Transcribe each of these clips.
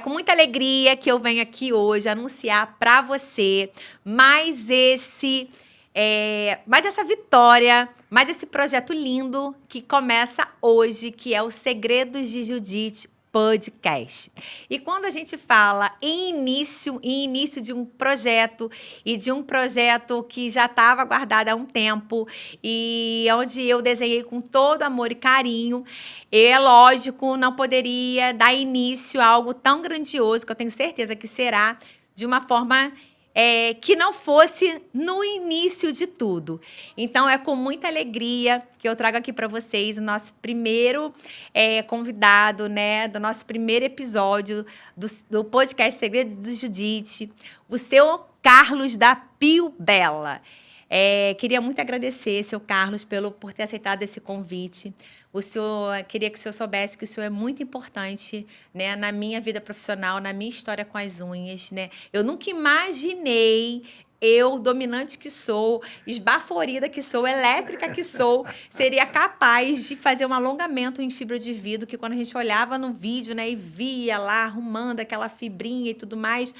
com muita alegria que eu venho aqui hoje anunciar para você mais essa vitória, mais esse projeto lindo que começa hoje, que é o Segredos de Judite Podcast. E quando a gente fala em início de um projeto, e de um projeto que já estava guardado há um tempo, e onde eu desenhei com todo amor e carinho, é lógico, não poderia dar início a algo tão grandioso, que eu tenho certeza que será, de uma forma que não fosse no início de tudo. Então, é com muita alegria que eu trago aqui para vocês o nosso primeiro convidado, né, do nosso primeiro episódio do podcast Segredos do Judite, o seu Carlos da Pio Bella. Queria muito agradecer, seu Carlos, por ter aceitado esse convite. Queria que o senhor soubesse que o senhor é muito importante, né, na minha vida profissional, na minha história com as unhas, né? Eu nunca imaginei, eu, dominante que sou, esbaforida que sou, elétrica que sou, seria capaz de fazer um alongamento em fibra de vidro, que quando a gente olhava no vídeo, né, e via lá arrumando aquela fibrinha e tudo mais,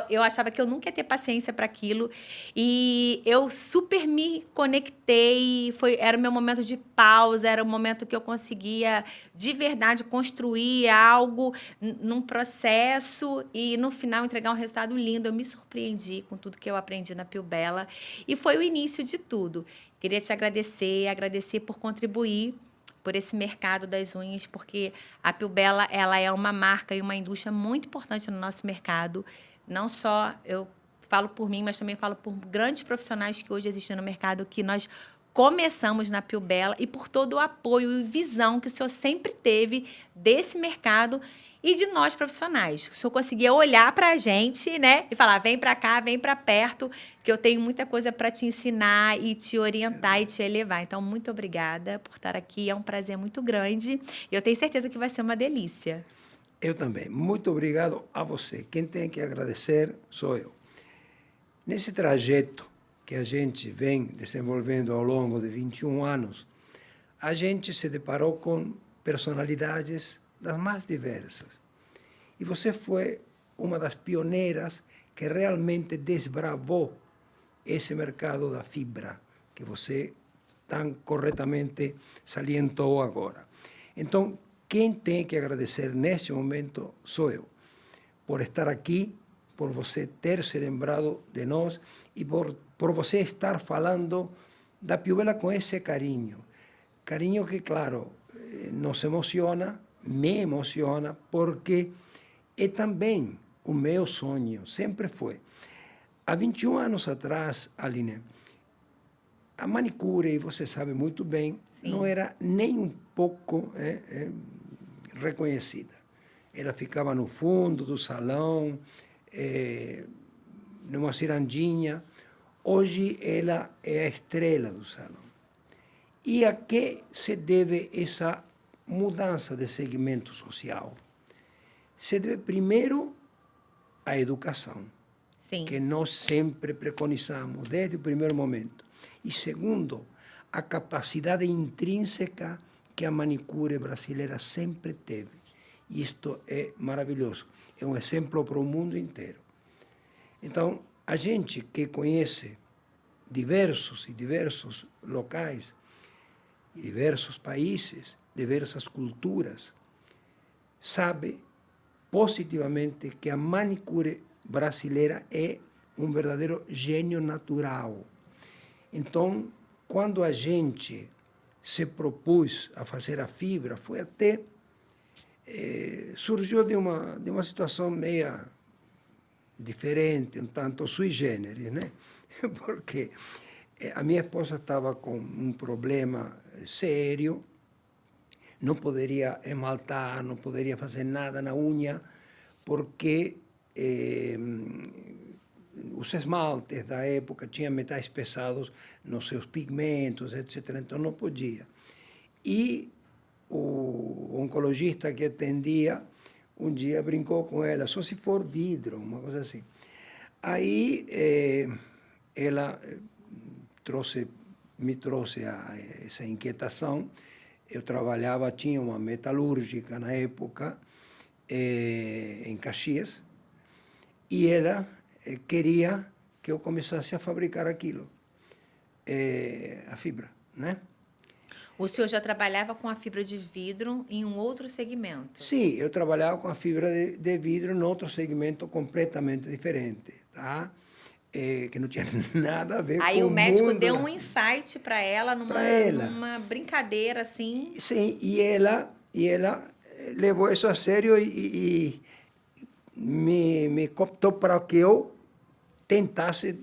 eu achava que eu nunca ia ter paciência para aquilo. E eu super me conectei, era o meu momento de pausa, era o momento que eu conseguia, de verdade, construir algo num processo e, no final, entregar um resultado lindo. Eu me surpreendi com tudo que eu aprendi na Pio Bella e foi o início de tudo. Queria te agradecer por contribuir por esse mercado das unhas, porque a Pio Bella, ela é uma marca e uma indústria muito importante no nosso mercado. Não só eu falo por mim, mas também falo por grandes profissionais que hoje existem no mercado, que nós começamos na Pio Bella, e por todo o apoio e visão que o senhor sempre teve desse mercado e de nós profissionais. O senhor conseguia olhar para a gente, né, e falar: vem para cá, vem para perto, que eu tenho muita coisa para te ensinar e te orientar e te elevar. Então, muito obrigada por estar aqui. É um prazer muito grande e eu tenho certeza que vai ser uma delícia. Eu também. Muito obrigado a você. Quem tem que agradecer sou eu. Nesse trajeto que a gente vem desenvolvendo ao longo de 21 anos, a gente se deparou com personalidades das mais diversas. E você foi uma das pioneiras que realmente desbravou esse mercado da fibra que você tão corretamente salientou agora. Então, quem tem que agradecer neste momento sou eu, por estar aqui, por você ter se lembrado de nós e por você estar falando da Pio Bella com esse carinho. Carinho que, claro, nos emociona, me emociona, porque é também o meu sonho, sempre foi. Há 21 anos atrás, Aline, a manicure, e você sabe muito bem, Sim. não era nem um pouco reconhecida. Ela ficava no fundo do salão, numa cirandinha. Hoje ela é a estrela do salão. E a que se deve essa mudança de segmento social? Se deve, primeiro, à educação, Sim. que nós sempre preconizamos desde o primeiro momento. E segundo, a capacidade intrínseca que a manicure brasileira sempre teve. Isto é maravilhoso. É um exemplo para o mundo inteiro. Então, a gente que conhece diversos locais, diversos países, diversas culturas, sabe positivamente que a manicure brasileira é um verdadeiro gênio natural. Então, quando a gente se propôs a fazer a fibra, foi até surgiu de uma situação meia diferente, um tanto sui generis, né? Porque a minha esposa estava com um problema sério, não poderia esmaltar, não poderia fazer nada na unha, porque os esmaltes da época tinham metais pesados nos seus pigmentos, etc. Então não podia. E o oncologista que atendia, um dia brincou com ela, só se for vidro, uma coisa assim. Aí ela me trouxe essa inquietação. Eu trabalhava, tinha uma metalúrgica na época, em Caxias, e ela queria que eu começasse a fabricar aquilo, a fibra, né? O senhor já trabalhava com a fibra de vidro em um outro segmento? Sim, eu trabalhava com a fibra de vidro em outro segmento completamente diferente, tá? Que não tinha nada a ver Aí com o o médico mundo deu da um fibra. insight para ela Para ela. numa brincadeira assim. Sim, e ela levou isso a sério e me cooptou para que eu tentasse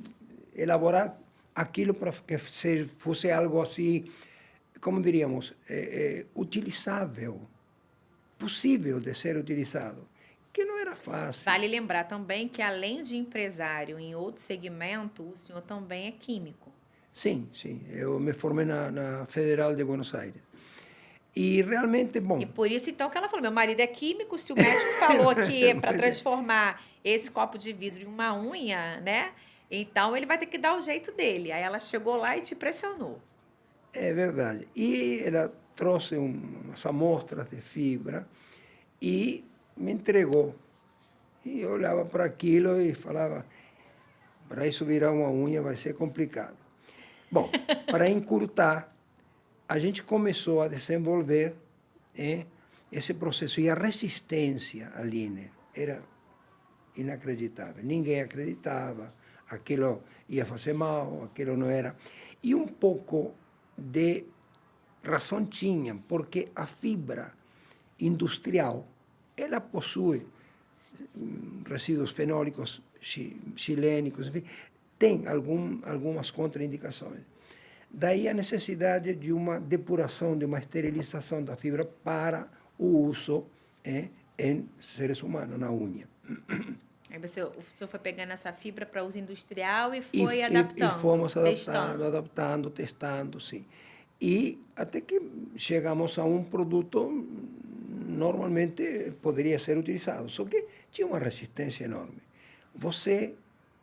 elaborar aquilo para que fosse algo assim, como diríamos, utilizável, possível de ser utilizado, que não era fácil. Vale lembrar também que, além de empresário em outro segmento, o senhor também é químico. Sim, sim, eu me formei na Federal de Buenos Aires. E realmente, E bom, por isso, então, que ela falou: meu marido é químico, se o médico falou que para transformar esse copo de vidro em uma unha, né? Então ele vai ter que dar o jeito dele. Aí ela chegou lá e te pressionou. é verdade. E ela trouxe umas amostras de fibra e me entregou. E eu olhava para aquilo e falava, para isso virar uma unha vai ser complicado. Bom, para encurtar, a gente começou a desenvolver esse processo. E a resistência, Aline, era inacreditável. Ninguém acreditava, aquilo ia fazer mal, aquilo não era. E um pouco de razão tinham, porque a fibra industrial, ela possui resíduos fenólicos, xilênicos, enfim, tem algumas contraindicações. Daí a necessidade de uma depuração, de uma esterilização da fibra para o uso em seres humanos, na unha. Aí o senhor foi pegando essa fibra para uso industrial e E, foi e adaptando, fomos testando. adaptando, testando, sim. E até que chegamos a um produto normalmente poderia ser utilizado, só que tinha uma resistência enorme. Você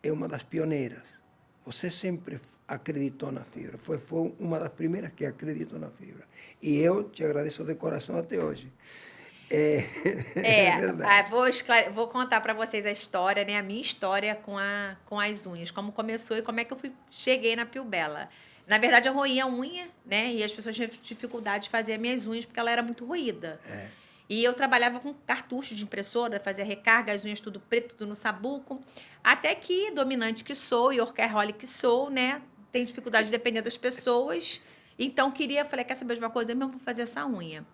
é uma das pioneiras, você sempre acreditou na fibra, foi uma das primeiras que acreditou na fibra. E eu te agradeço de coração até hoje. É, é verdade. Vou contar para vocês a história, né? A minha história com as unhas, como começou e como é que cheguei na Pio Bella. Na verdade, eu roía a unha, né? E as pessoas tinham dificuldade de fazer as minhas unhas porque ela era muito roída. E eu trabalhava com cartucho de impressora, fazia recarga, as unhas tudo preto, tudo no sabuco. Até que, dominante que sou e workaholic que sou, né? Tenho dificuldade de depender das pessoas. Então, falei, quer saber de uma coisa? Eu mesmo vou fazer essa unha.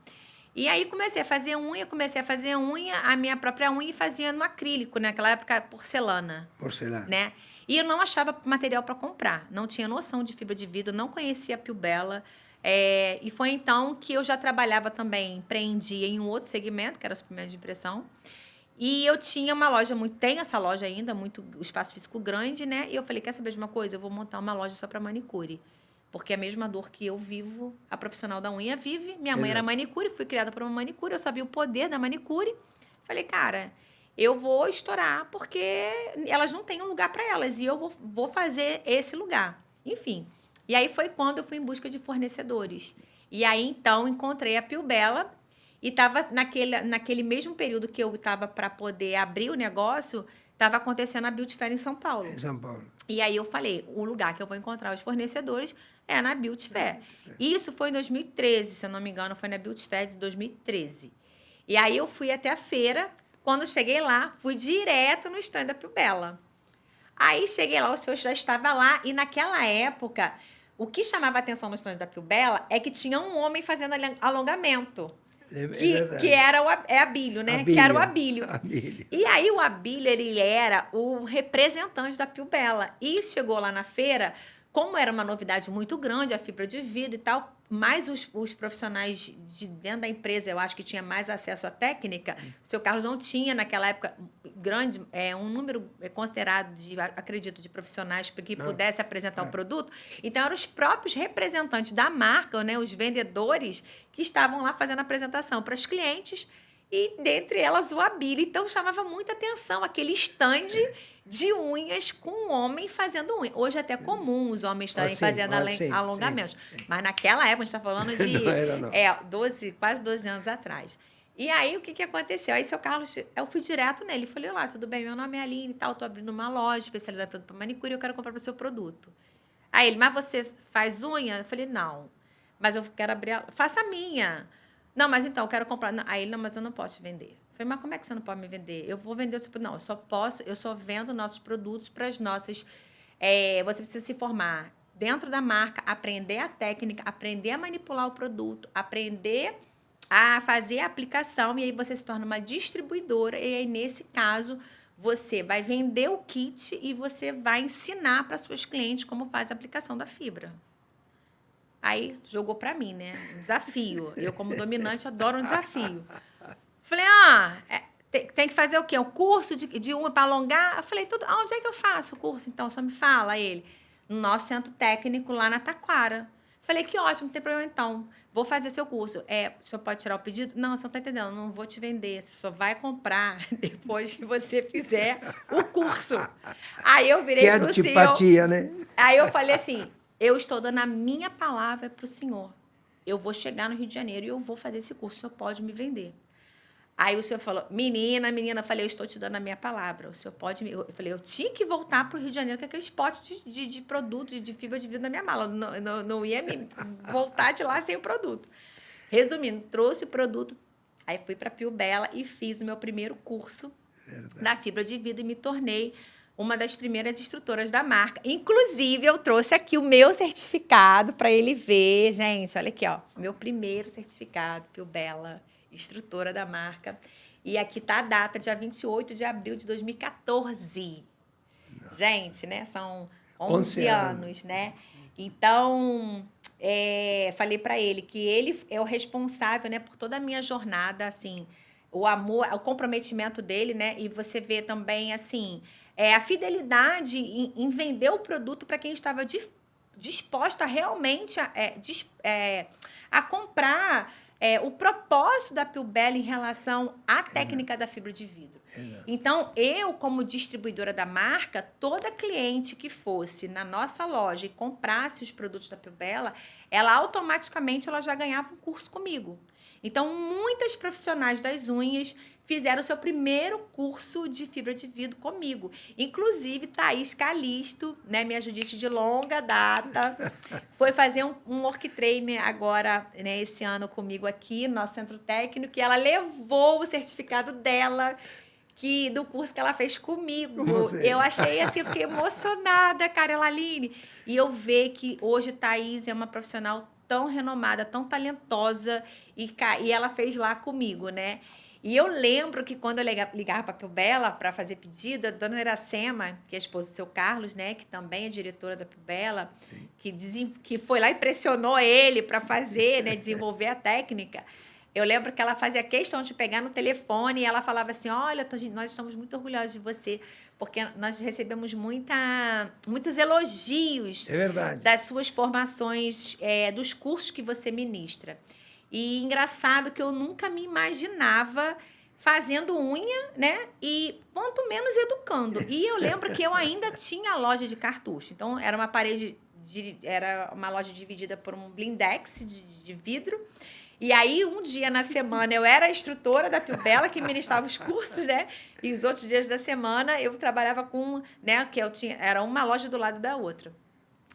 E aí comecei a fazer unha, a minha própria unha e fazia no acrílico, né? Naquela época, porcelana. Porcelana. Né? E eu não achava material para comprar, não tinha noção de fibra de vidro, não conhecia a Pio Bella. E foi então que eu já trabalhava também, empreendia em um outro segmento, que era suprimento de impressão. E eu tinha uma loja, tenho essa loja ainda, o espaço físico grande, né? E eu falei, quer saber de uma coisa? Eu vou montar uma loja só para manicure. Porque a mesma dor que eu vivo, a profissional da unha vive. Minha mãe era manicure, fui criada por uma manicure, eu sabia o poder da manicure. Falei, cara, eu vou estourar porque elas não têm um lugar para elas e eu vou fazer esse lugar. Enfim. E aí foi quando eu fui em busca de fornecedores. E aí, então, encontrei a Pio Bella e estava naquele mesmo período que eu estava para poder abrir o negócio, estava acontecendo a Beauty Fair em São Paulo. Em São Paulo. E aí eu falei, o lugar que eu vou encontrar os fornecedores é na Beauty Fair. Isso foi em 2013, se eu não me engano, foi na Beauty Fair de 2013. E aí eu fui até a feira. Quando cheguei lá, fui direto no stand da Pio Bella. Aí cheguei lá, o senhor já estava lá. E naquela época, o que chamava a atenção no stand da Pio Bella é que tinha um homem fazendo alongamento. Que era o Abílio, né? Abílio, que era o Abílio. Abílio. E aí o Abílio, ele era o representante da Pio Bella. E chegou lá na feira, como era uma novidade muito grande, a fibra de vidro e tal, mais os profissionais de dentro da empresa, eu acho que tinha mais acesso à técnica. O seu Carlos não tinha, naquela época, grande, um número considerado, acredito, de profissionais que pudesse apresentar o produto. Então, eram os próprios representantes da marca, né, os vendedores, que estavam lá fazendo a apresentação para os clientes, e dentre elas o Abílio. Então, chamava muita atenção aquele stand de unhas com um homem fazendo unha. Hoje é até comum os homens estarem fazendo alongamentos. Sim. Mas naquela época, a gente está falando de não era, não. quase 12 anos atrás. E aí, o que aconteceu? Aí, seu Carlos, eu fui direto nele. Falei, olá, tudo bem? Meu nome é Aline e tal. Tô abrindo uma loja especializada em produto para manicure e eu quero comprar o seu produto. Aí ele, mas você faz unha? Eu falei, não. Mas eu quero abrir faça a minha. Não, mas então, eu quero comprar. Não. Aí ele, não, mas eu não posso te vender. Eu falei, mas como é que você não pode me vender? Eu vou vender o seu produto. Não, eu só vendo nossos produtos para as nossas... você precisa se formar dentro da marca, aprender a técnica, aprender a manipular o produto, aprender a fazer a aplicação, e aí você se torna uma distribuidora, e aí, nesse caso, você vai vender o kit e você vai ensinar para suas clientes como faz a aplicação da fibra. Aí, jogou para mim, né? Um desafio. Eu, como dominante, adoro um desafio. Falei, tem que fazer o quê? Um curso de unha para alongar? Eu falei, tudo. Onde é que eu faço o curso, então? Só me fala, ele. No nosso centro técnico, lá na Taquara. Falei, que ótimo, não tem problema, então. Vou fazer seu curso. O senhor pode tirar o pedido? Não, você não está entendendo, não vou te vender. Você só vai comprar depois que você fizer o curso. Aí eu virei para o senhor. Que antipatia, né? Aí eu falei assim, eu estou dando a minha palavra para o senhor. Eu vou chegar no Rio de Janeiro e eu vou fazer esse curso, o senhor pode me vender. Aí o senhor falou, menina, eu falei, eu estou te dando a minha palavra, o senhor pode me... Eu falei, eu tinha que voltar para o Rio de Janeiro com aqueles potes de produto, de fibra de vidro na minha mala, não ia me voltar de lá sem o produto. Resumindo, trouxe o produto, aí fui para Pio Bela e fiz o meu primeiro curso da fibra de vidro e me tornei uma das primeiras instrutoras da marca. Inclusive, eu trouxe aqui o meu certificado para ele ver, gente, olha aqui, ó, meu primeiro certificado, Pio Bela, instrutora da marca. E aqui está a data, dia 28 de abril de 2014. Não. Gente, né? São 11 anos, né? Então, falei para ele que ele é o responsável, né, por toda a minha jornada, assim, o amor, o comprometimento dele, né? E você vê também, assim, a fidelidade em vender o produto para quem estava disposto a realmente a comprar o propósito da Pio Bela em relação à técnica da fibra de vidro. Então, eu, como distribuidora da marca, toda cliente que fosse na nossa loja e comprasse os produtos da Pio Bela, ela automaticamente já ganhava um curso comigo. Então, muitas profissionais das unhas fizeram o seu primeiro curso de fibra de vidro comigo. Inclusive, Thaís Calisto, né, minha Judite de longa data, foi fazer um work training agora, né, esse ano comigo aqui no nosso centro técnico, e ela levou o certificado dela, do curso que ela fez comigo. Eu achei assim, eu fiquei emocionada, Carla Aline. E eu ver que hoje Thaís é uma profissional tão renomada, tão talentosa, e ela fez lá comigo, né? E eu lembro que quando eu ligava para a Pio Bela para fazer pedido, a dona Iracema, que é a esposa do seu Carlos, né, que também é diretora da Pio Bela, que foi lá e pressionou ele para fazer, né, desenvolver a técnica. Eu lembro que ela fazia questão de pegar no telefone e ela falava assim, olha, nós estamos muito orgulhosos de você, porque nós recebemos muitos elogios das suas formações, dos cursos que você ministra. E engraçado que eu nunca me imaginava fazendo unha, né? E quanto menos educando. E eu lembro que eu ainda tinha loja de cartucho. Então, era uma era uma loja dividida por um blindex de vidro. E aí, um dia na semana, eu era a instrutora da Pio Bela, que ministrava os cursos, né? E os outros dias da semana, eu trabalhava com, né? Era uma loja do lado da outra.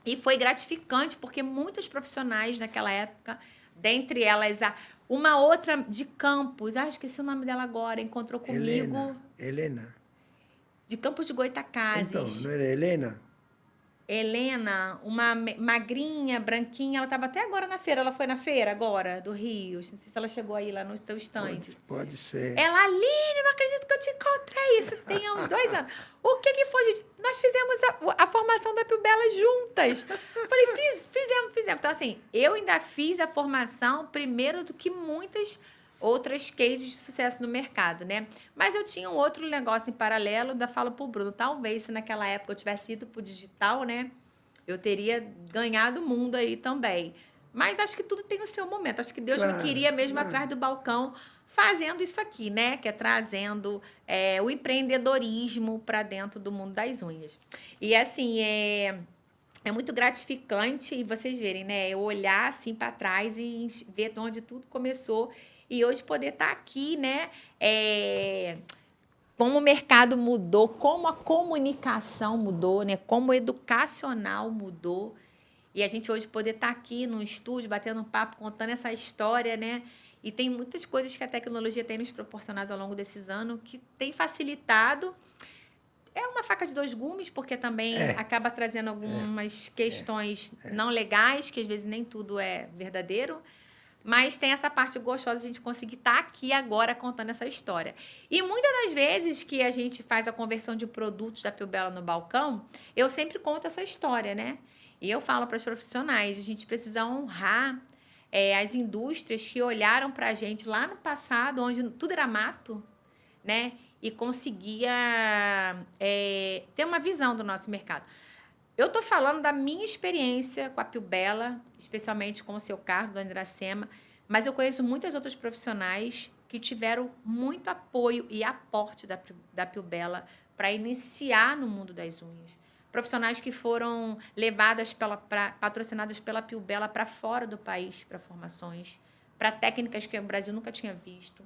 E foi gratificante, porque muitos profissionais naquela época, dentre elas, uma outra de Campos, esqueci o nome dela agora, encontrou comigo. Helena. De Campos de Goytacazes. Então, não era Helena? Helena, uma magrinha, branquinha, ela estava até agora na feira. Ela foi na feira agora, do Rio. Não sei se ela chegou aí lá no teu estande. Pode ser. Ela, Aline, não acredito que eu te encontrei. Isso tem uns 2 anos. O que foi, gente? Nós fizemos a formação da Pio Bela juntas. Falei, fizemos. Então, assim, eu ainda fiz a formação primeiro do que muitas outras cases de sucesso no mercado, né? Mas eu tinha um outro negócio em paralelo, ainda falo pro Bruno, talvez se naquela época eu tivesse ido pro digital, né? Eu teria ganhado o mundo aí também. Mas acho que tudo tem o seu momento. Acho que Deus me queria mesmo atrás do balcão fazendo isso aqui, né? Que é trazendo o empreendedorismo para dentro do mundo das unhas. E assim, é muito gratificante e vocês verem, né? Eu olhar assim para trás e ver de onde tudo começou. e hoje poder estar aqui, né? Como o mercado mudou, como a comunicação mudou, né? Como o educacional mudou. E a gente hoje poder estar aqui no estúdio, batendo um papo, contando essa história, né? E tem muitas coisas que a tecnologia tem nos proporcionado ao longo desses anos que tem facilitado. É uma faca de dois gumes, porque também acaba trazendo algumas questões não legais, que às vezes nem tudo é verdadeiro. Mas tem essa parte gostosa de a gente conseguir estar aqui agora contando essa história. E muitas das vezes que a gente faz a conversão de produtos da Pio Bella no balcão, eu sempre conto essa história, né? E eu falo para os profissionais, a gente precisa honrar as indústrias que olharam para a gente lá no passado, onde tudo era mato, né? E conseguia ter uma visão do nosso mercado. Eu estou falando da minha experiência com a Pio Bella, especialmente com o seu Carlos, Dona Iracema, mas eu conheço muitas outras profissionais que tiveram muito apoio e aporte da Pio Bella para iniciar no mundo das unhas. Profissionais que foram patrocinadas pela Pio Bella para fora do país, para formações, para técnicas que o Brasil nunca tinha visto.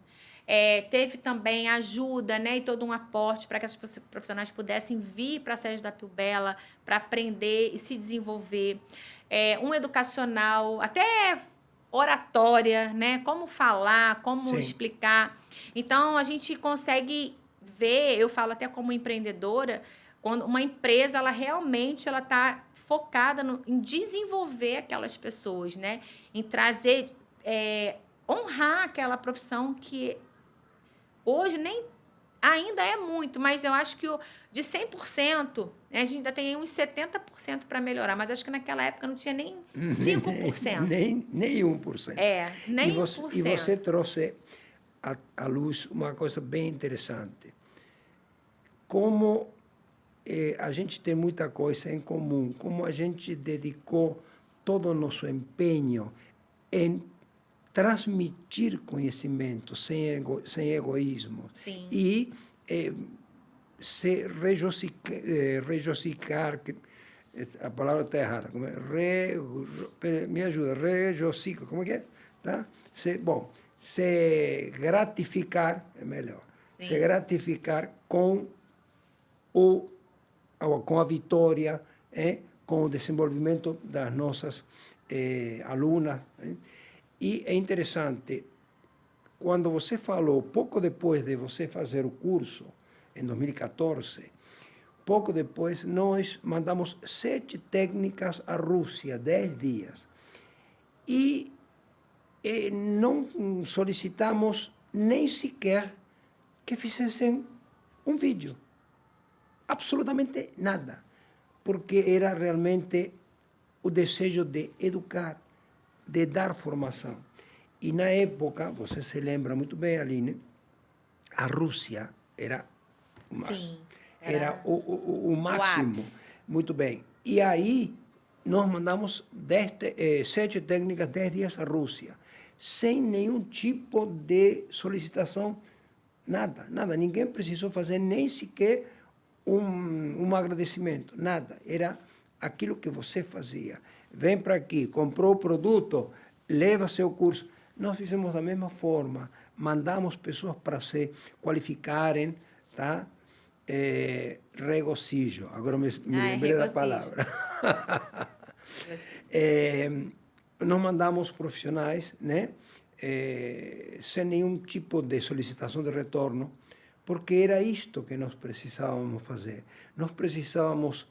Teve também ajuda, né, e todo um aporte para que essas profissionais pudessem vir para a sede da Pio Bella para aprender e se desenvolver. Um educacional, até oratória, né? Como falar, como explicar. Então, a gente consegue ver, eu falo até como empreendedora, quando uma empresa, ela realmente está focada em desenvolver aquelas pessoas, né? Em trazer, honrar aquela profissão que hoje ainda é muito, mas eu acho que de 100%, a gente ainda tem uns 70% para melhorar, mas acho que naquela época não tinha nem 5%. Nem 1%. Nem 1%. E você trouxe à luz uma coisa bem interessante. Como a gente tem muita coisa em comum, como a gente dedicou todo o nosso empenho em transmitir conhecimento sem egoísmo. Sim. E se regocicar, a palavra está errada, me ajuda, regocica, como é que é? Tá? Se gratificar, é melhor, sim, se gratificar com a vitória, com o desenvolvimento das nossas alunas. E é interessante, quando você falou, pouco depois de você fazer o curso, em 2014, pouco depois, nós mandamos 7 técnicas à Rússia, 10 dias. E não solicitamos nem sequer que fizessem um vídeo. Absolutamente nada. Porque era realmente o desejo de educar, de dar formação. E na época, você se lembra muito bem, Aline, a Rússia era o máximo. Muito bem. E aí, nós mandamos 7 técnicas, 10 dias à Rússia, sem nenhum tipo de solicitação, nada. Ninguém precisou fazer nem sequer um agradecimento, nada. Era aquilo que você fazia. Vem para aqui, comprou o produto, leva seu curso. Nós fizemos da mesma forma, mandamos pessoas para se qualificarem, tá? Regocijo, agora me lembrei da palavra. Nós mandamos profissionais, né? Sem nenhum tipo de solicitação de retorno, porque era isto que nós precisávamos fazer. Nós precisávamos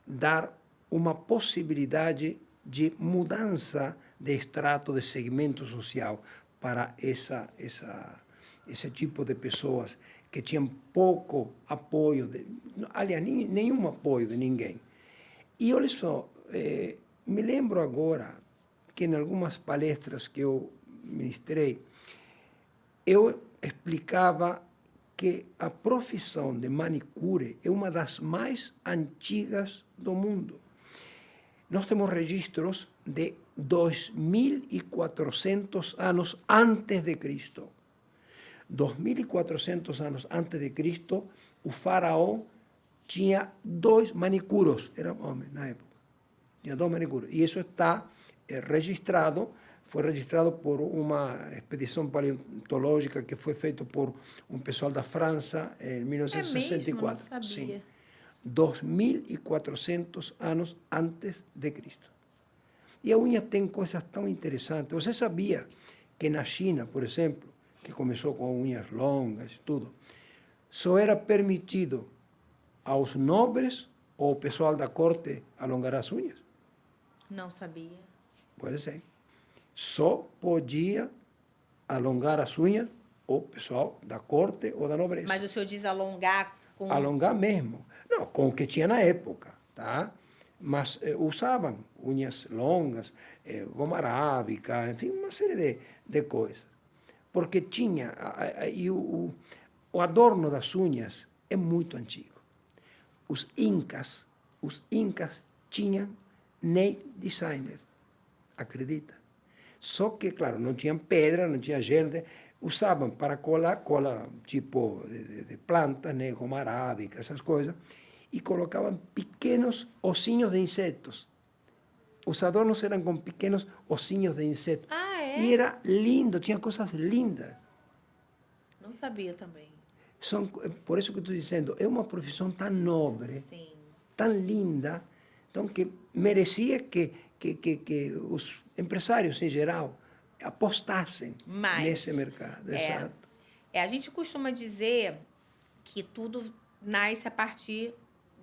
dar uma possibilidade de mudança de extrato, de segmento social para esse tipo de pessoas que tinham pouco apoio, aliás, nenhum apoio de ninguém. E olha só, me lembro agora que em algumas palestras que eu ministrei, eu explicava que a profissão de manicure é uma das mais antigas do mundo. Nós temos registros de 2.400 anos antes de Cristo. 2.400 anos antes de Cristo, o faraó tinha 2 manicuros, era homem na época, tinha 2 manicuros. E isso está registrado, foi registrado por uma expedição paleontológica que foi feita por um pessoal da França em É mesmo? Não 1964. sabia. Sim. 2.400 anos antes de Cristo. E a unha tem coisas tão interessantes. Você sabia que na China, por exemplo, que começou com unhas longas e tudo, só era permitido aos nobres ou ao pessoal da corte alongar as unhas? Não sabia. Pode ser. Só podia alongar as unhas o pessoal da corte ou da nobreza. Mas o senhor diz alongar com... Alongar mesmo. Não, com o que tinha na época, tá? Mas usavam unhas longas, goma arábica, enfim, uma série de coisas. Porque tinha... E o adorno das unhas é muito antigo. Os incas tinham nail designer, acredita? Só que, claro, não tinham pedra, não tinha gente, usavam para cola tipo de plantas, né, como arábica, essas coisas, e colocavam pequenos ossinhos de insetos. Os adornos eram com pequenos ossinhos de insetos. Ah, é? E era lindo, tinha coisas lindas. Não sabia também. Por isso que estou dizendo, é uma profissão tão nobre, Sim. tão linda, então que merecia que os empresários em geral apostassem Mas, nesse mercado. Exato. a gente costuma dizer que tudo nasce a partir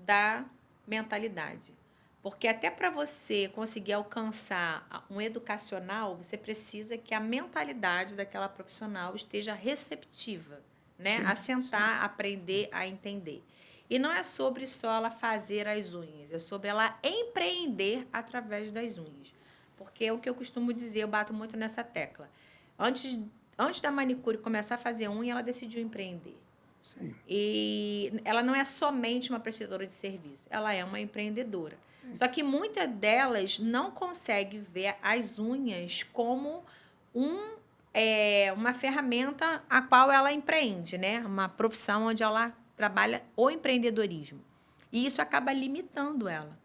da mentalidade. Porque até para você conseguir alcançar um educacional, você precisa que a mentalidade daquela profissional esteja receptiva, né? Sim, a sentar, aprender, a entender. E não é sobre só ela fazer as unhas, é sobre ela empreender através das unhas. Porque é o que eu costumo dizer, eu bato muito nessa tecla. Antes da manicure começar a fazer unha, ela decidiu empreender. Sim. E ela não é somente uma prestadora de serviço, ela é uma empreendedora. Só que muitas delas não conseguem ver as unhas como uma ferramenta a qual ela empreende, né? Uma profissão onde ela trabalha o empreendedorismo. E isso acaba limitando ela.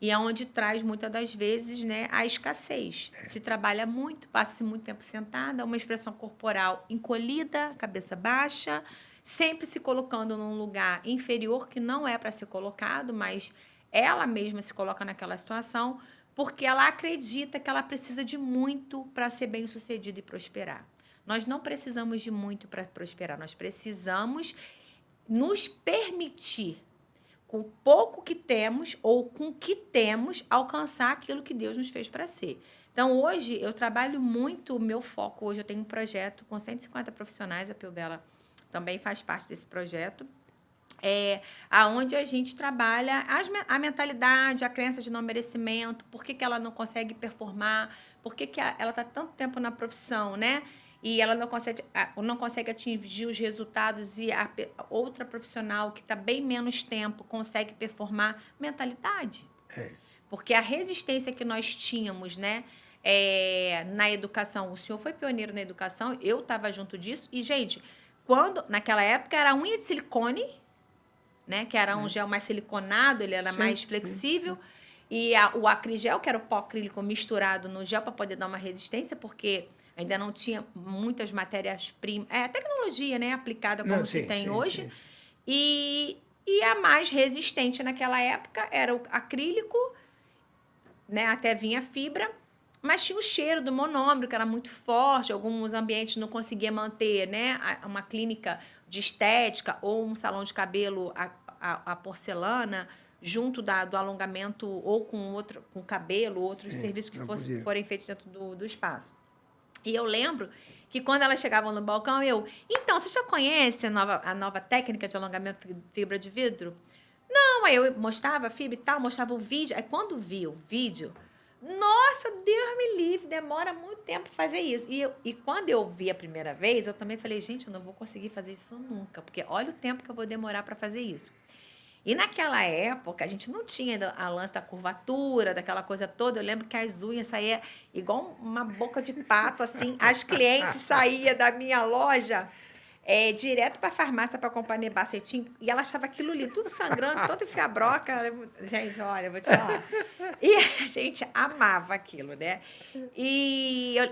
E é onde traz, muitas das vezes, né, a escassez. Se trabalha muito, passa-se muito tempo sentada, uma expressão corporal encolhida, cabeça baixa, sempre se colocando num lugar inferior que não é para ser colocado, mas ela mesma se coloca naquela situação porque ela acredita que ela precisa de muito para ser bem-sucedida e prosperar. Nós não precisamos de muito para prosperar, nós precisamos nos permitir, com o pouco que temos ou com o que temos, alcançar aquilo que Deus nos fez para ser. Então, hoje, eu trabalho muito, o meu foco, hoje eu tenho um projeto com 150 profissionais, a Piobela também faz parte desse projeto, aonde a gente trabalha a mentalidade, a crença de não merecimento, por que ela não consegue performar, por que ela está tanto tempo na profissão, né? E ela não consegue atingir os resultados e a outra profissional que está bem menos tempo consegue performar. Mentalidade. Porque a resistência que nós tínhamos, né, na educação, o senhor foi pioneiro na educação, eu estava junto disso, e, gente, naquela época era unha de silicone, né, que era um gel mais siliconado, ele era mais flexível, e o acrigel, que era o pó acrílico misturado no gel para poder dar uma resistência, porque ainda não tinha muitas matérias-primas. É a tecnologia, né, aplicada como se tem hoje. Sim. E a mais resistente naquela época era o acrílico, né, até vinha fibra, mas tinha o cheiro do monômero, que era muito forte. Alguns ambientes não conseguiam manter, né, uma clínica de estética ou um salão de cabelo a porcelana junto do alongamento ou com cabelo, outros serviços que forem feitos dentro do espaço. E eu lembro que quando elas chegavam no balcão, então, você já conhece a nova técnica de alongamento de fibra de vidro? Não, aí eu mostrava a fibra e tal, mostrava o vídeo. Aí quando vi o vídeo, nossa, Deus me livre, demora muito tempo fazer isso. E quando eu vi a primeira vez, eu também falei, gente, eu não vou conseguir fazer isso nunca, porque olha o tempo que eu vou demorar para fazer isso. E naquela época, a gente não tinha a lance da curvatura, daquela coisa toda. Eu lembro que as unhas saíam igual uma boca de pato, assim. As clientes saíam da minha loja direto para a farmácia para comprar nebacetim, e ela achava aquilo ali tudo sangrando, toda enfiabroca. Gente, olha, eu vou te falar. E a gente amava aquilo, né?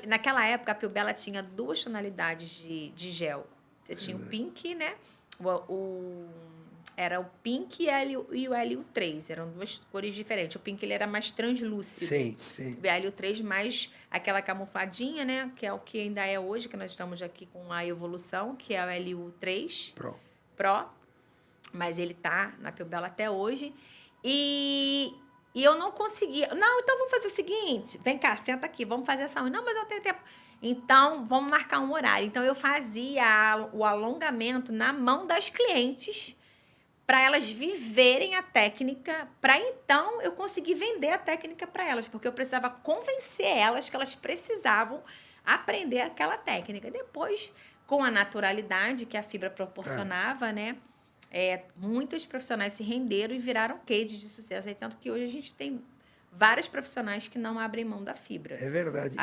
Naquela época, a Pilbela tinha 2 tonalidades de gel. Você tinha o pink, né? Era o pink e o LU3. Eram 2 cores diferentes. O pink ele era mais translúcido. Sim, sim. O LU3 mais aquela camufladinha, né? Que é o que ainda é hoje, que nós estamos aqui com a evolução, que é o LU3 Pro. Mas ele tá na Pilbela até hoje. E eu não conseguia. Não, então vamos fazer o seguinte. Vem cá, senta aqui, vamos fazer essa unha. Não, mas eu tenho tempo. Então, vamos marcar um horário. Então, eu fazia o alongamento na mão das clientes para elas viverem a técnica, para então eu conseguir vender a técnica para elas, porque eu precisava convencer elas que elas precisavam aprender aquela técnica. Depois, com a naturalidade que a fibra proporcionava, né? Muitos profissionais se renderam e viraram cases de sucesso. Aí, tanto que hoje a gente tem vários profissionais que não abrem mão da fibra. É verdade.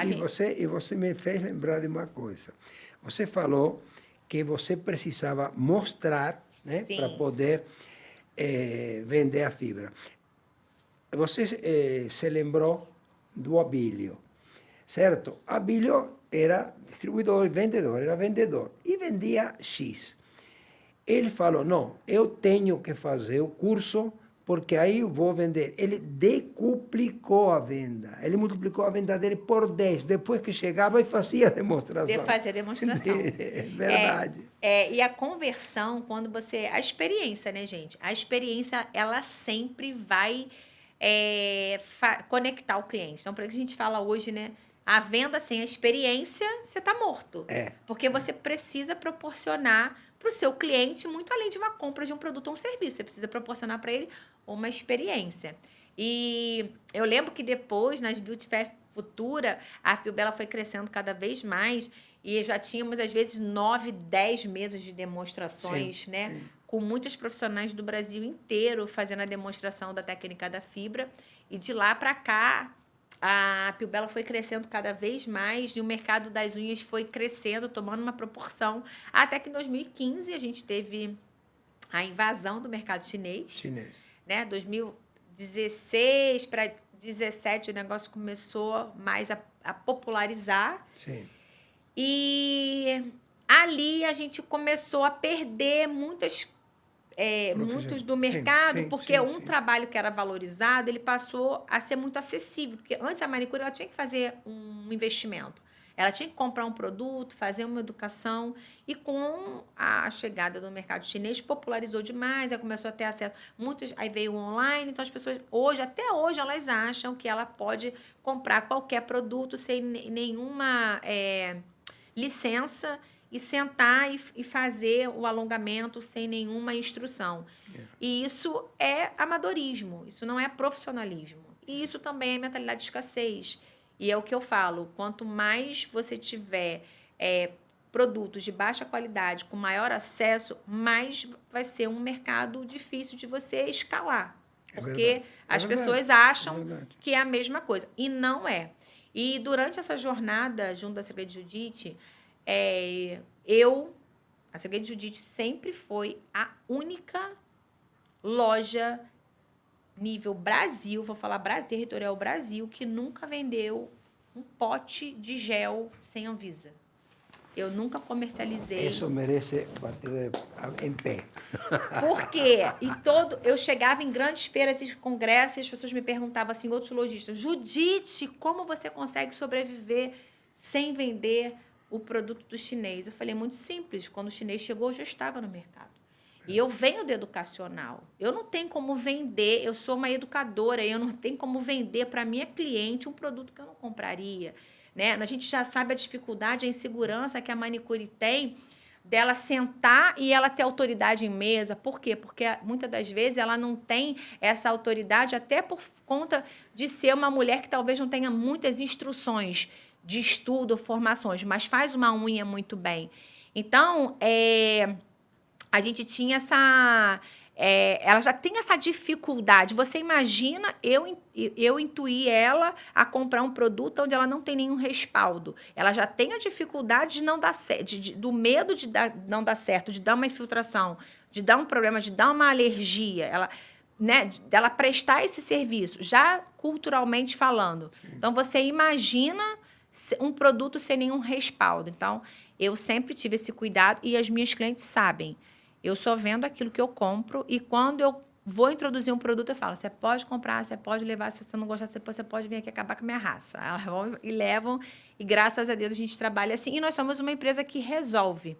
Você me fez lembrar de uma coisa. Você falou que você precisava mostrar, né, para poder vender a fibra. Você se lembrou do Abílio, certo? Abílio era distribuidor e vendedor, era vendedor e vendia X. Ele falou, não, eu tenho que fazer o curso porque aí eu vou vender. Ele decuplicou a venda. Ele multiplicou a venda dele por 10. Depois que chegava e fazia a demonstração. Fazia a demonstração. É verdade. E a conversão, quando você... A experiência, né, gente? A experiência, ela sempre vai conectar o cliente. Então, por isso que a gente fala hoje, né? A venda sem a experiência, você está morto. Porque você precisa proporcionar para o seu cliente, muito além de uma compra de um produto ou um serviço. Você precisa proporcionar para ele uma experiência. E eu lembro que depois, nas Beauty Fair Futura, a Pilbela foi crescendo cada vez mais e já tínhamos, às vezes, 9, 10 mesas de demonstrações, sim, né? Sim. Com muitos profissionais do Brasil inteiro fazendo a demonstração da técnica da fibra. E de lá para cá, a Pilbela foi crescendo cada vez mais e o mercado das unhas foi crescendo, tomando uma proporção. Até que em 2015 a gente teve a invasão do mercado chinês. Né? 2016 para 2017 o negócio começou mais a popularizar. Sim. E ali a gente começou a perder muitos do mercado, porque trabalho que era valorizado, ele passou a ser muito acessível, porque antes a manicure ela tinha que fazer um investimento, ela tinha que comprar um produto, fazer uma educação, e com a chegada do mercado chinês, popularizou demais, aí começou a ter acesso, aí veio o online, então as pessoas, até hoje, elas acham que ela pode comprar qualquer produto sem nenhuma licença, e sentar e fazer o alongamento sem nenhuma instrução. E isso é amadorismo, isso não é profissionalismo. E isso também é mentalidade de escassez. E é o que eu falo, quanto mais você tiver produtos de baixa qualidade, com maior acesso, mais vai ser um mercado difícil de você escalar. Porque as pessoas acham que é a mesma coisa. E não é. E durante essa jornada junto da Segredo de Judite, a Segredo de Judite sempre foi a única loja nível Brasil, vou falar territorial Brasil, que nunca vendeu um pote de gel sem Anvisa. Eu nunca comercializei. Isso merece bater em pé. Por quê? Eu chegava em grandes feiras e congressos e as pessoas me perguntavam assim, outros lojistas, Judite, como você consegue sobreviver sem vender o produto do chinês? Eu falei, muito simples. Quando o chinês chegou, eu já estava no mercado. E eu venho do educacional. Eu não tenho como vender, eu sou uma educadora, eu não tenho como vender para a minha cliente um produto que eu não compraria. Né? A gente já sabe a dificuldade, a insegurança que a manicure tem dela sentar e ela ter autoridade em mesa. Por quê? Porque muitas das vezes ela não tem essa autoridade até por conta de ser uma mulher que talvez não tenha muitas instruções de estudo, formações, mas faz uma unha muito bem. Então, a gente tinha ela já tem essa dificuldade. Você imagina eu intuir ela a comprar um produto onde ela não tem nenhum respaldo. Ela já tem a dificuldade de não dar certo, do medo de não dar certo, de dar uma infiltração, de dar um problema, de dar uma alergia. Dela prestar esse serviço, já culturalmente falando. Sim. Então, você imagina um produto sem nenhum respaldo. Então, eu sempre tive esse cuidado e as minhas clientes sabem. Eu só vendo aquilo que eu compro e quando eu vou introduzir um produto, eu falo, você pode comprar, você pode levar, se você não gostar, depois você pode vir aqui acabar com a minha raça. Elas vão e levam, e graças a Deus a gente trabalha assim. E nós somos uma empresa que resolve,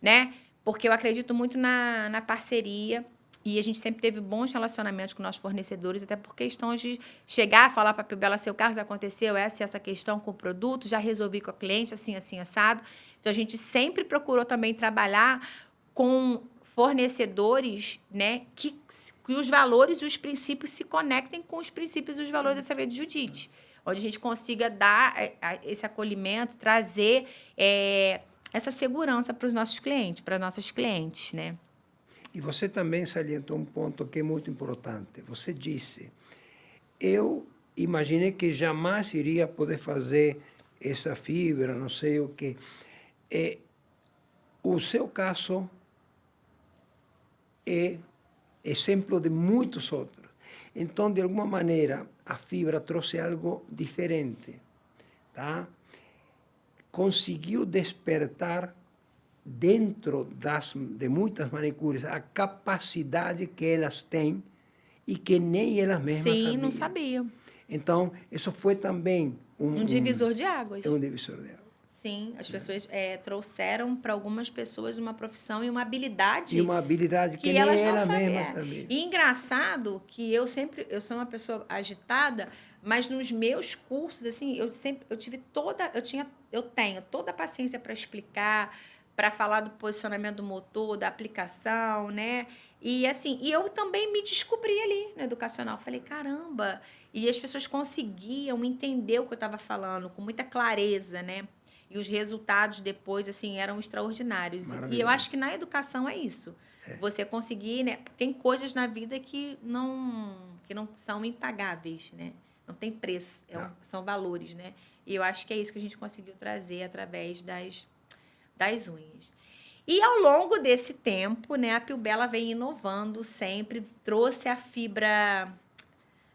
né? Porque eu acredito muito na parceria e a gente sempre teve bons relacionamentos com nossos fornecedores, até por questões de chegar, falar para a Piubela, seu Carlos, aconteceu essa questão com o produto, já resolvi com o cliente, assim, assado. Então, a gente sempre procurou também trabalhar com fornecedores, né, que os valores e os princípios se conectem com os princípios e os valores da Segredo de Judite, onde a gente consiga dar esse acolhimento, trazer essa segurança para os nossos clientes, para nossas clientes, né? E você também salientou um ponto que é muito importante. Você disse, eu imaginei que jamais iria poder fazer essa fibra, não sei o quê. O seu caso é exemplo de muitos outros. Então, de alguma maneira, a fibra trouxe algo diferente, tá? Conseguiu despertar dentro de muitas manicures a capacidade que elas têm e que nem elas mesmas sabiam. Sim, não sabiam. Então, isso foi também um divisor de águas. É um divisor de águas. Sim, as pessoas trouxeram para algumas pessoas uma profissão e uma habilidade. E uma habilidade que nem ela mesma sabia. E engraçado que eu sou uma pessoa agitada, mas nos meus cursos, assim, eu tenho toda a paciência para explicar, para falar do posicionamento do motor, da aplicação, né? E assim, eu também me descobri ali no educacional. Falei, caramba! E as pessoas conseguiam entender o que eu estava falando com muita clareza, né? E os resultados depois, assim, eram extraordinários. E eu acho que na educação é isso. Você conseguir, né? Tem coisas na vida que não são impagáveis, né? Não tem preço, são valores, né? E eu acho que é isso que a gente conseguiu trazer através das unhas. E ao longo desse tempo, né, a Piubela vem inovando sempre, trouxe a fibra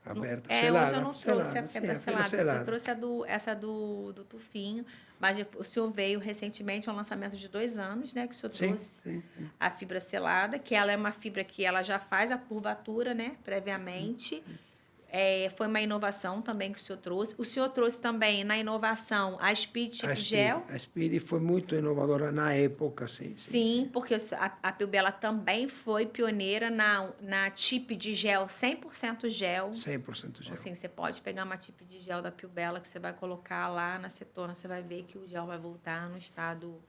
aberta, selada. Hoje eu não trouxe a fibra selada. Eu trouxe essa do tufinho, mas o senhor veio recentemente um lançamento de 2 anos, né, que o senhor trouxe a fibra selada, que ela é uma fibra que ela já faz a curvatura, né, previamente. Foi uma inovação também que o senhor trouxe. O senhor trouxe também, na inovação, a Speed Tip Gel. A Speed foi muito inovadora na época, sim. Sim, porque a Piubela também foi pioneira na tip de gel, 100% gel. 100% gel. Assim, você pode pegar uma tip de gel da Piubela que você vai colocar lá na acetona, você vai ver que o gel vai voltar no estado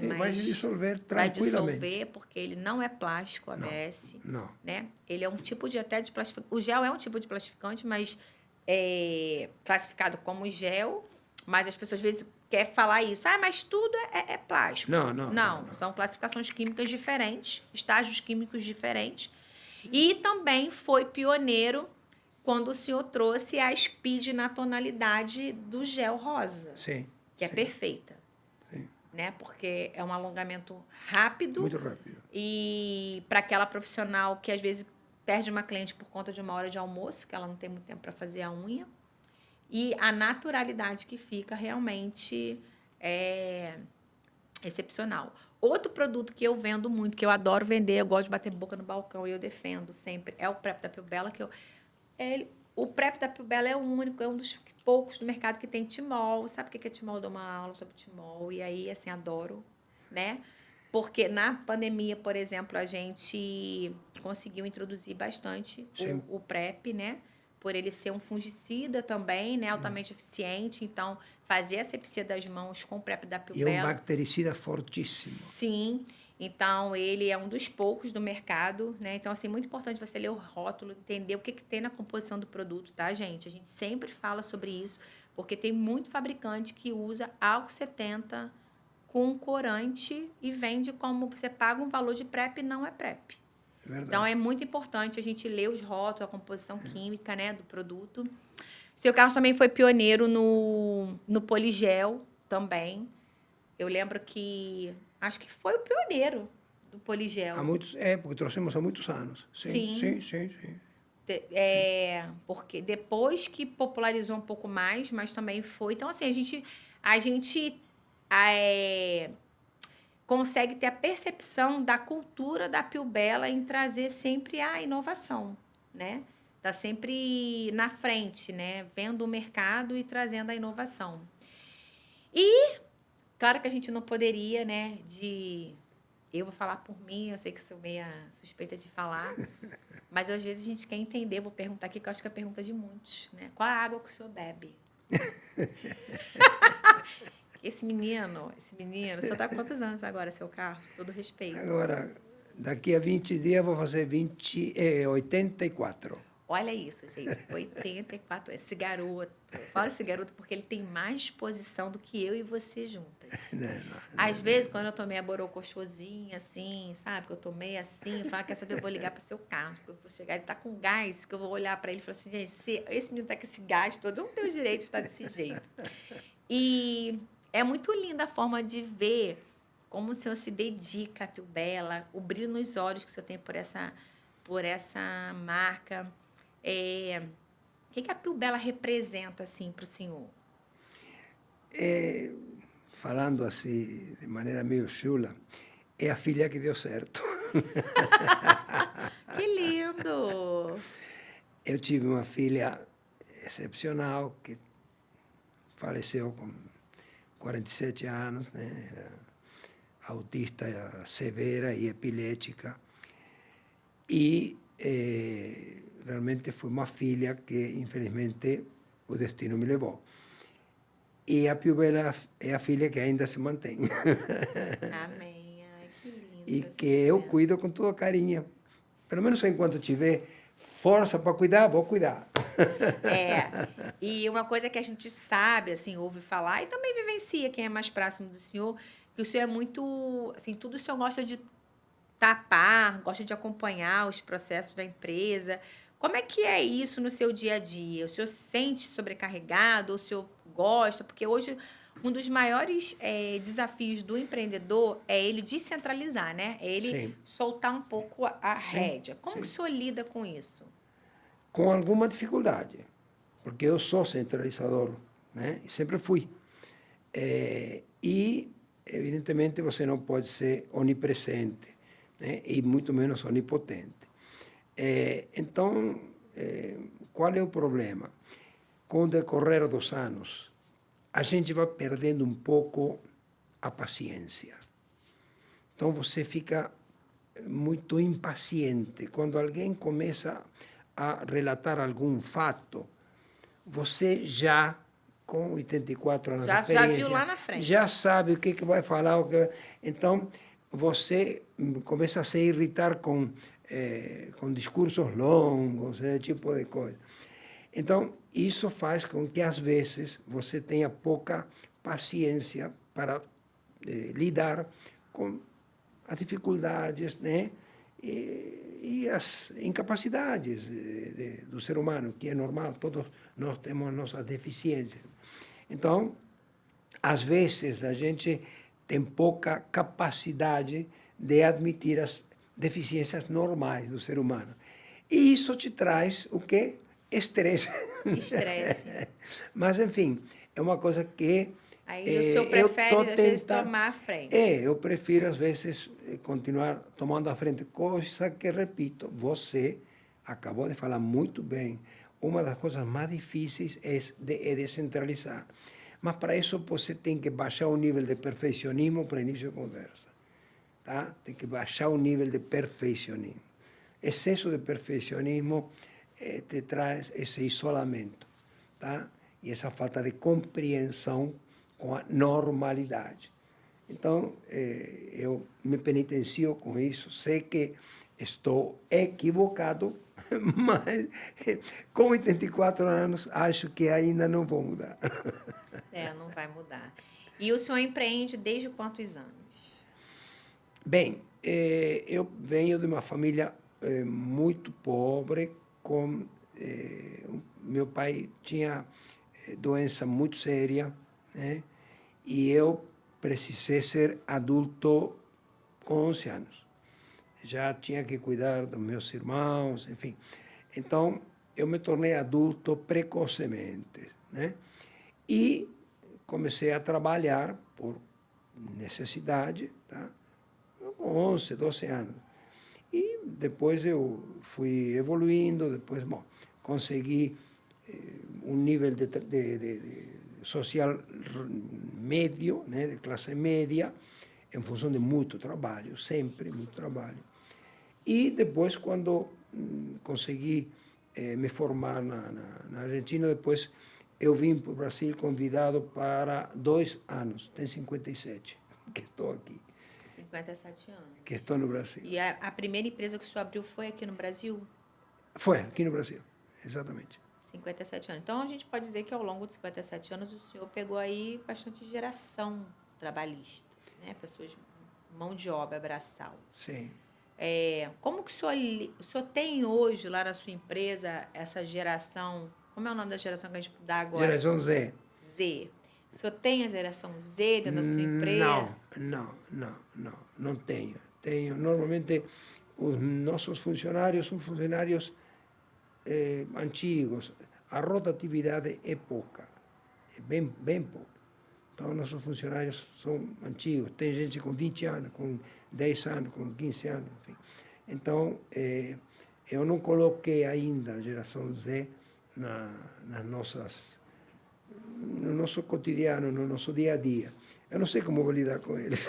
mais... Vai dissolver tranquilamente. Vai dissolver, porque ele não é plástico, ABS. Não. Né? Ele é um tipo de plastificante. O gel é um tipo de plastificante, mas é classificado como gel, mas as pessoas às vezes querem falar isso. Mas tudo é plástico. Não. São classificações químicas diferentes, estágios químicos diferentes. E também foi pioneiro quando o senhor trouxe a Speed na tonalidade do gel rosa. Sim. Que é perfeita. Sim. Né? Porque é um alongamento rápido. Muito rápido. E para aquela profissional que às vezes perde uma cliente por conta de uma hora de almoço, que ela não tem muito tempo para fazer a unha. E a naturalidade que fica realmente é excepcional. Outro produto que eu vendo muito, que eu adoro vender, eu gosto de bater boca no balcão e eu defendo sempre, é o Prep da Piubela, o Prep da Piubela é o único, é um dos poucos do mercado que tem timol. Sabe o que é timol? Eu dou uma aula sobre timol e aí, assim, adoro, né? Porque na pandemia, por exemplo, a gente conseguiu introduzir bastante o PrEP, né? Por ele ser um fungicida também, né? Altamente eficiente. Então, fazer a asepsia das mãos com o PrEP da Piubela... E é um bactericida fortíssimo. Sim. Então, ele é um dos poucos do mercado, né? Então, assim, muito importante você ler o rótulo, entender o que tem na composição do produto, tá, gente? A gente sempre fala sobre isso, porque tem muito fabricante que usa álcool 70 com corante e vende como você paga um valor de PrEP e não é PrEP. é verdade. Então, é muito importante a gente ler os rótulos, a composição química, né, do produto. Seu Carlos também foi pioneiro no poligel também. Eu lembro que... Acho que foi o pioneiro do poligel. Porque trouxemos há muitos anos. Sim, Sim. sim, sim, sim. Porque depois que popularizou um pouco mais, mas também foi. Então, assim, a gente consegue ter a percepção da cultura da Pilbela em trazer sempre a inovação, né? Tá sempre na frente, né? Vendo o mercado e trazendo a inovação. E, claro que a gente não poderia, né? Eu vou falar por mim, eu sei que sou meia suspeita de falar, mas às vezes a gente quer entender, vou perguntar aqui, que eu acho que é a pergunta de muitos, né? Qual a água que o senhor bebe? Esse menino, o senhor está com quantos anos agora, seu Carlos? Com todo respeito. Agora, daqui a 20 dias vou fazer 84. Olha isso, gente. 84. Esse garoto. Eu falo esse garoto porque ele tem mais disposição do que eu e você juntas. Às vezes, quando eu tomei a borocochosinha, assim, sabe? Que eu tomei assim, eu falo, quer saber, eu vou ligar para o seu Carlos, porque eu vou chegar, ele tá com gás, que eu vou olhar para ele e falar assim, gente, se esse menino tá com esse gás todo, eu não tenho o direito de estar desse jeito. E é muito linda a forma de ver como o senhor se dedica à Pilbela, o brilho nos olhos que o senhor tem por essa marca. O que a Pilbela representa, assim, para o senhor? Falando assim, de maneira meio chula, é a filha que deu certo. Que lindo! Eu tive uma filha excepcional que faleceu com 47 anos, né? Era autista severa e epilética. E realmente foi uma filha que, infelizmente, o destino me levou. E a Pilbela é a filha que ainda se mantém. Amém. Ai, que lindo. E que eu cuido com todo carinho. Pelo menos enquanto tiver força para cuidar, vou cuidar. E uma coisa que a gente sabe, assim, ouve falar, e também vivencia quem é mais próximo do senhor, que o senhor é muito, assim, tudo o senhor gosta de tapar, gosta de acompanhar os processos da empresa. Como é que é isso no seu dia a dia? O senhor se sente sobrecarregado? Ou o senhor gosta? Porque hoje um dos maiores desafios do empreendedor é ele descentralizar, né? É ele Sim. soltar um pouco a Sim, rédea. Como sim. que o senhor lida com isso? Com alguma dificuldade, porque eu sou centralizador, né? E sempre fui. E, evidentemente, você não pode ser onipresente, né? E muito menos onipotente. Então, qual é o problema? Com o decorrer dos anos, a gente vai perdendo um pouco a paciência. Então, você fica muito impaciente. Quando alguém começa a relatar algum fato, você já, com 84 anos de Já experiência, viu lá na frente. já sabe o que vai falar. Então, você começa a se irritar com discursos longos, esse tipo de coisa. Então, isso faz com que, às vezes, você tenha pouca paciência para lidar com as dificuldades, né? E as incapacidades do ser humano, que é normal, todos nós temos nossas deficiências. Então, às vezes, a gente tem pouca capacidade de admitir as deficiências normais do ser humano. E isso te traz o quê? Estresse. Estresse. Mas, enfim, é uma coisa que Aí o senhor prefere, às vezes, tomar a frente. eu prefiro, às vezes, continuar tomando a frente, coisa que, repito, você acabou de falar muito bem. Uma das coisas mais difíceis é descentralizar. Mas, para isso, você tem que baixar o nível de perfeccionismo para início de conversa. Tá? Tem que baixar o nível de perfeccionismo. Excesso de perfeccionismo te traz esse isolamento, tá? E essa falta de compreensão com a normalidade. Então, eu me penitencio com isso, sei que estou equivocado, mas com 84 anos acho que ainda não vou mudar. Não vai mudar. E o senhor empreende desde quantos anos? Bem, eu venho de uma família muito pobre, meu pai tinha doença muito séria, né? E eu precisei ser adulto com 11 anos. Já tinha que cuidar dos meus irmãos, enfim. Então, eu me tornei adulto precocemente, né? E comecei a trabalhar por necessidade, tá? Com 11, 12 anos. E depois eu fui evoluindo, depois, bom, consegui um nível de social médio, né, de classe média, em função de muito trabalho, sempre muito trabalho. E depois, quando consegui me formar na Argentina, depois eu vim para o Brasil convidado para 2 anos, tem 57, que estou aqui. 57 anos. Que estou no Brasil. E a primeira empresa que o senhor abriu foi aqui no Brasil? Foi, aqui no Brasil, exatamente. 57 anos. Então, a gente pode dizer que ao longo de 57 anos o senhor pegou aí bastante geração trabalhista, né? Pessoas, mão de obra, braçal. Sim. Como que o senhor tem hoje lá na sua empresa essa geração? Como é o nome da geração que a gente dá agora? Geração Z. Z. O senhor tem a geração Z dentro da sua empresa? Não tenho. Normalmente, os nossos funcionários são funcionários antigos. A rotatividade é pouca, é bem pouca. Então, nossos funcionários são antigos. Tem gente com 20 anos, com 10 anos, com 15 anos, enfim. Então, eu não coloquei ainda a geração Z nas nossas... no nosso cotidiano, no nosso dia a dia. Eu não sei como vou lidar com eles.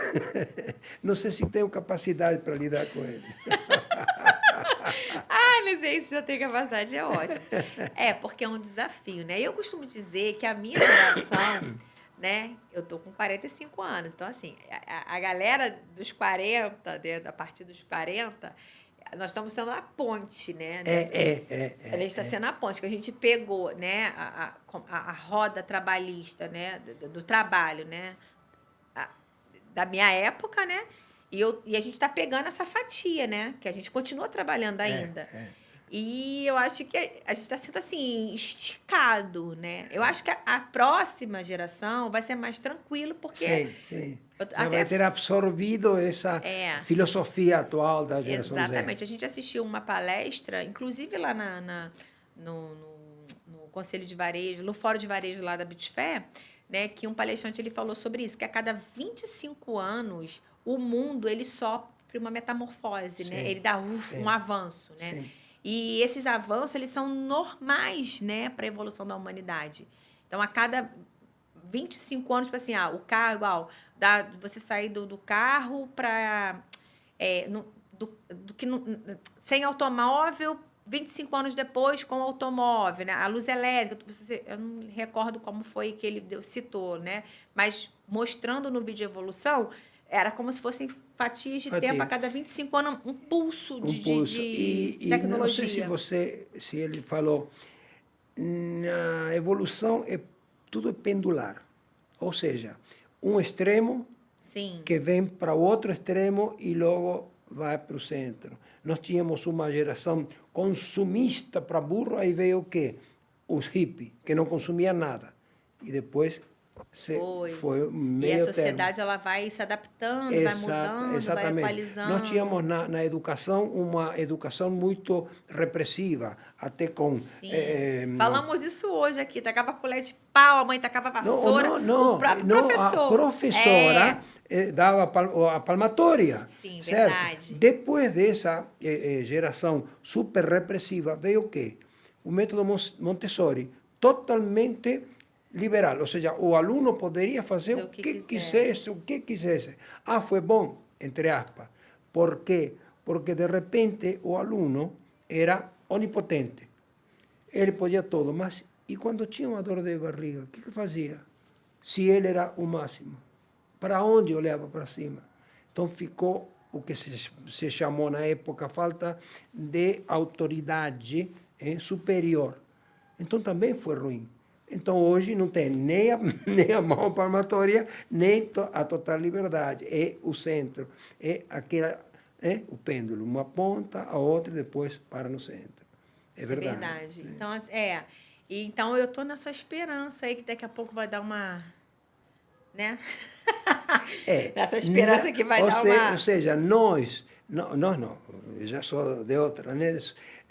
Não sei se tenho capacidade para lidar com eles. Não sei se eu tenho capacidade, é ótimo. Porque é um desafio, né? Eu costumo dizer que a minha geração, né? Eu tô com 45 anos, então assim, a galera dos 40, né, a partir dos 40, nós estamos sendo a ponte, né? A gente está sendo a ponte, que a gente pegou, né, a roda trabalhista, né, do trabalho, né, da minha época, né, e a gente está pegando essa fatia, né, que a gente continua trabalhando ainda. E eu acho que a gente está sendo, assim, esticado, né? Eu acho que a próxima geração vai ser mais tranquilo, porque... Sim. Já vai ter absorvido essa filosofia atual da geração Z. Exatamente. A gente assistiu uma palestra, inclusive lá no Conselho de Varejo, no Fórum de Varejo lá da Bitfair, né, que um palestrante ele falou sobre isso, que a cada 25 anos o mundo ele sofre uma metamorfose, né? Ele dá um avanço, né? Sim. E esses avanços, eles são normais, né, para a evolução da humanidade. Então, a cada 25 anos, tipo assim, o carro, igual, você sair do carro para... sem automóvel, 25 anos depois, com automóvel, né? A luz elétrica, eu não recordo como foi que ele citou, né? Mas mostrando no vídeo evolução, era como se fossem fatias de tempo a cada 25 anos, um pulso de tecnologia. Não sei se ele falou, na evolução tudo é pendular. Ou seja, um extremo que vem para o outro extremo e logo vai para o centro. Nós tínhamos uma geração consumista para burro, aí veio o quê? Os hippies, que não consumiam nada. E depois foi meio E a sociedade ela vai se adaptando, vai mudando, exatamente. vai equalizando. Nós tínhamos na educação uma educação muito repressiva, até com... Falamos isso hoje aqui, tacava colher de pau, a mãe tacava vassoura, o próprio professor. A professora dava a palmatória. Sim, certo? Verdade. Depois dessa geração super repressiva, veio o quê? O método Montessori, totalmente liberal, ou seja, o aluno poderia fazer o que quisesse. Foi bom, entre aspas. Por quê? Porque, de repente, o aluno era onipotente. Ele podia tudo, mas e quando tinha uma dor de barriga, o que fazia? Se ele era o máximo. Para onde olhava para cima? Então, ficou o que se chamou na época falta de autoridade superior. Então, também foi ruim. Então, hoje não tem nem a mão palmatória, nem a total liberdade. É o centro. É aquela O pêndulo, uma ponta, a outra e depois para no centro. É verdade. É verdade. Então, E então eu tô nessa esperança aí que daqui a pouco vai dar uma, né? Nessa esperança que vai dar uma... Ou seja, nós não, eu já sou de outra, né?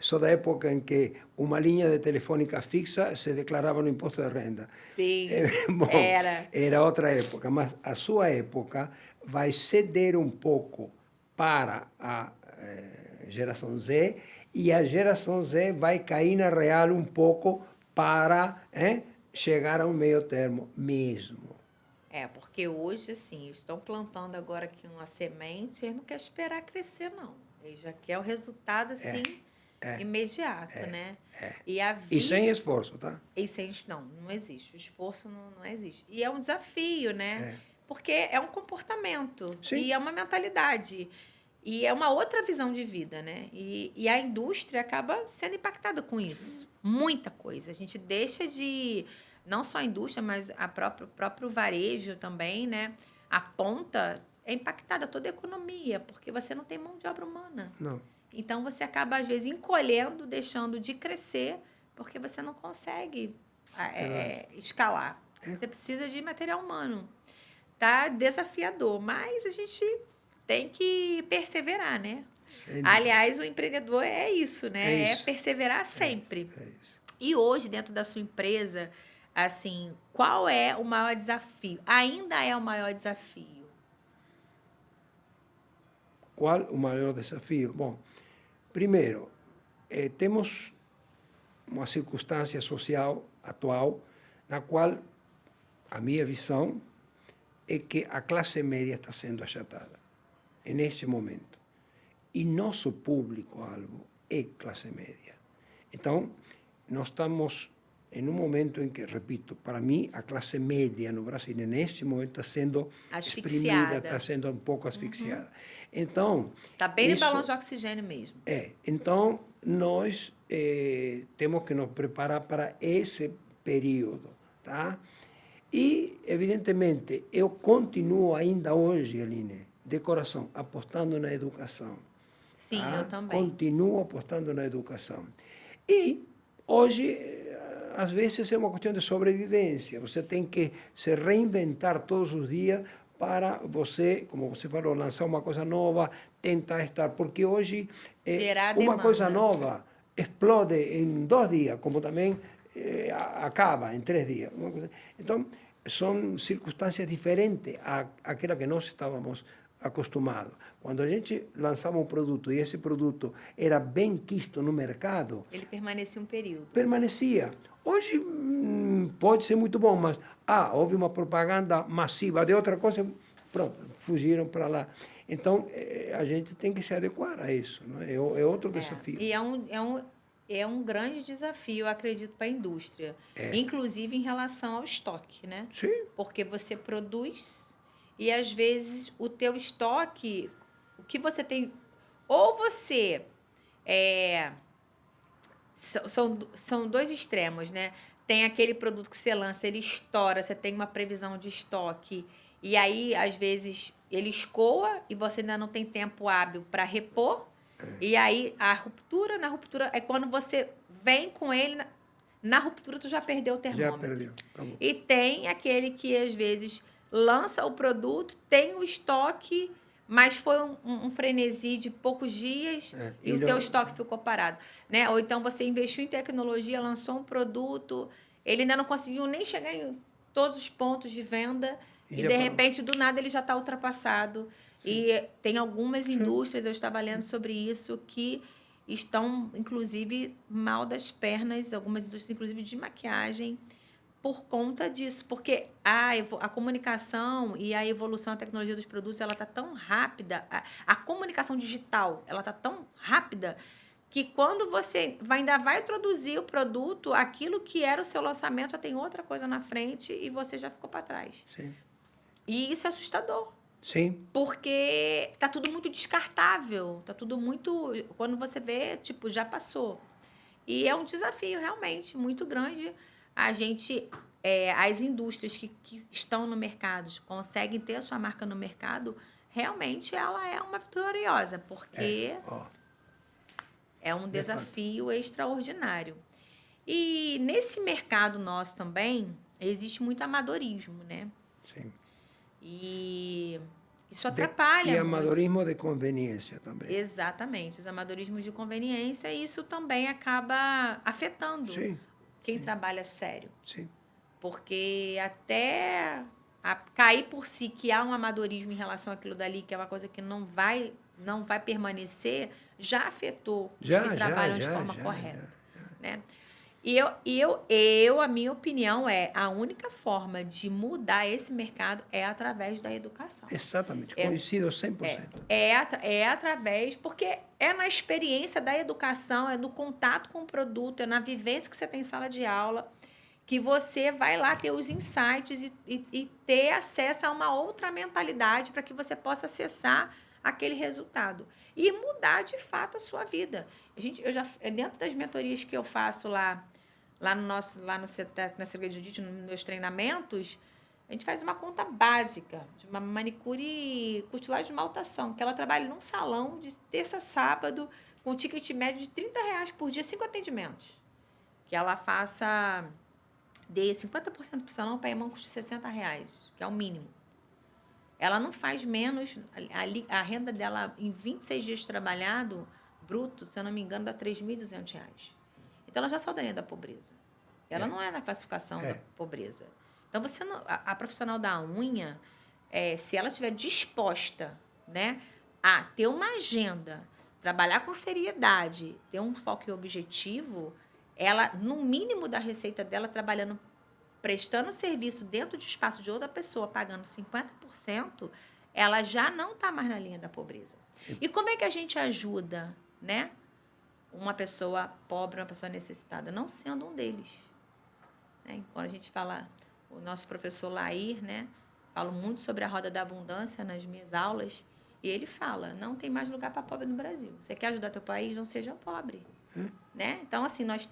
Sou da época em que uma linha de telefônica fixa se declarava no imposto de renda. Sim, Bom, era. era outra época, mas a sua época vai ceder um pouco para a geração Z e a geração Z vai cair na real um pouco para chegar a um meio termo mesmo. Porque hoje, assim, estão plantando agora aqui uma semente, eles não querem esperar crescer, não. Eles já querem o resultado, assim, imediato, né? E sem esforço, tá? E sem... Não existe. O esforço não existe. E é um desafio, né? Porque é um comportamento. Sim. E é uma mentalidade. E é uma outra visão de vida, né? E a indústria acaba sendo impactada com isso. Muita coisa. A gente deixa de... Não só a indústria, mas o próprio varejo também, né? A ponta é impactada, toda a economia, porque você não tem mão de obra humana. Não. Então, você acaba, às vezes, encolhendo, deixando de crescer, porque você não consegue escalar. Você precisa de material humano. Tá desafiador, mas a gente tem que perseverar, né? Aliás, o empreendedor é isso, né? É perseverar sempre. É isso. E hoje, dentro da sua empresa, assim, qual é o maior desafio? Ainda é o maior desafio? Qual o maior desafio? Bom, primeiro, temos uma circunstância social atual na qual a minha visão é que a classe média está sendo achatada neste momento. E nosso público-alvo é classe média. Então, nós estamos em um momento em que, repito, para mim, a classe média no Brasil, neste momento, está sendo exprimida, está sendo um pouco asfixiada. Então... Está bem no balão de oxigênio mesmo. Então, nós temos que nos preparar para esse período, tá? E, evidentemente, eu continuo ainda hoje, Aline, de coração, apostando na educação. Sim, tá? eu também. Continuo apostando na educação. E, hoje, às vezes é uma questão de sobrevivência. Você tem que se reinventar todos os dias para você, como você falou, lançar uma coisa nova, tentar estar. Porque hoje, uma coisa nova explode em 2 dias, como também acaba em 3 dias. Então, são circunstâncias diferentes àquela que nós estávamos acostumados. Quando a gente lançava um produto e esse produto era bem quisto no mercado... Ele permanecia um período. Permanecia. Hoje pode ser muito bom, mas houve uma propaganda massiva de outra coisa, pronto, fugiram para lá. Então, a gente tem que se adequar a isso. Não é? É outro desafio. E é um grande desafio, eu acredito, para a indústria. Inclusive em relação ao estoque, né? Sim. Porque você produz e, às vezes, o teu estoque, o que você tem... Ou você... São 2 extremos, né? Tem aquele produto que você lança, ele estoura, você tem uma previsão de estoque, e aí, às vezes, ele escoa e você ainda não tem tempo hábil para repor, e aí na ruptura, é quando você vem com ele, na ruptura tu já perdeu o termômetro. Já perdeu, acabou. E tem aquele que, às vezes, lança o produto, tem o estoque... Mas foi um frenesi de poucos dias e o teu estoque ficou parado, né? Ou então você investiu em tecnologia, lançou um produto, ele ainda não conseguiu nem chegar em todos os pontos de venda e de repente, do nada, ele já está ultrapassado. Sim. E tem algumas indústrias, eu estava lendo sobre isso, que estão, inclusive, mal das pernas, algumas indústrias, inclusive, de maquiagem, por conta disso, porque a comunicação e a evolução da tecnologia dos produtos, ela está tão rápida, a comunicação digital, ela está tão rápida, que quando você ainda vai introduzir o produto, aquilo que era o seu lançamento já tem outra coisa na frente e você já ficou para trás. Sim. E isso é assustador. Sim. Porque está tudo muito descartável, está tudo muito... Quando você vê, tipo, já passou. E é um desafio, realmente, muito grande. A gente, as indústrias que estão no mercado, conseguem ter a sua marca no mercado, realmente ela é uma vitoriosa, porque é um desafio extraordinário. E nesse mercado nosso também, existe muito amadorismo, né? Sim. E isso atrapalha E muito. amadorismo de conveniência também. Exatamente, os amadorismos de conveniência, e isso também acaba afetando quem trabalha sério. Sim. Porque até cair por si que há um amadorismo em relação àquilo dali, que é uma coisa que não vai permanecer, já afetou os que trabalham de forma correta. Né? E a minha opinião a única forma de mudar esse mercado é através da educação. Exatamente, coincido 100%. É através, porque é na experiência da educação, é no contato com o produto, é na vivência que você tem em sala de aula, que você vai lá ter os insights e ter acesso a uma outra mentalidade para que você possa acessar aquele resultado e mudar de fato a sua vida. Dentro das mentorias que eu faço lá na Secretaria de Jiu-Jitsu, nos meus treinamentos, a gente faz uma conta básica de uma manicure cutilagem de maltação, que ela trabalha num salão de terça a sábado, com um ticket médio de R$30 por dia, 5 atendimentos. Que ela faça de 50% para o salão, para a irmã custa R$60, que é o mínimo. Ela não faz menos, a renda dela em 26 dias trabalhado, bruto, se eu não me engano, dá R$3.200. Então, ela já saiu da linha da pobreza. Ela não é na classificação da pobreza. Então, a profissional da unha, se ela estiver disposta, né, a ter uma agenda, trabalhar com seriedade, ter um foco e objetivo, ela, no mínimo da receita dela, trabalhando, prestando serviço dentro de espaço de outra pessoa, pagando 50%, ela já não está mais na linha da pobreza. E como é que a gente ajuda, né, uma pessoa pobre, uma pessoa necessitada? Não sendo um deles. Né? Quando a gente fala, o nosso professor Lair, né, fala muito sobre a roda da abundância nas minhas aulas, e ele fala, não tem mais lugar para pobre no Brasil. Você quer ajudar teu país? Não seja pobre. Né? Então, assim, nós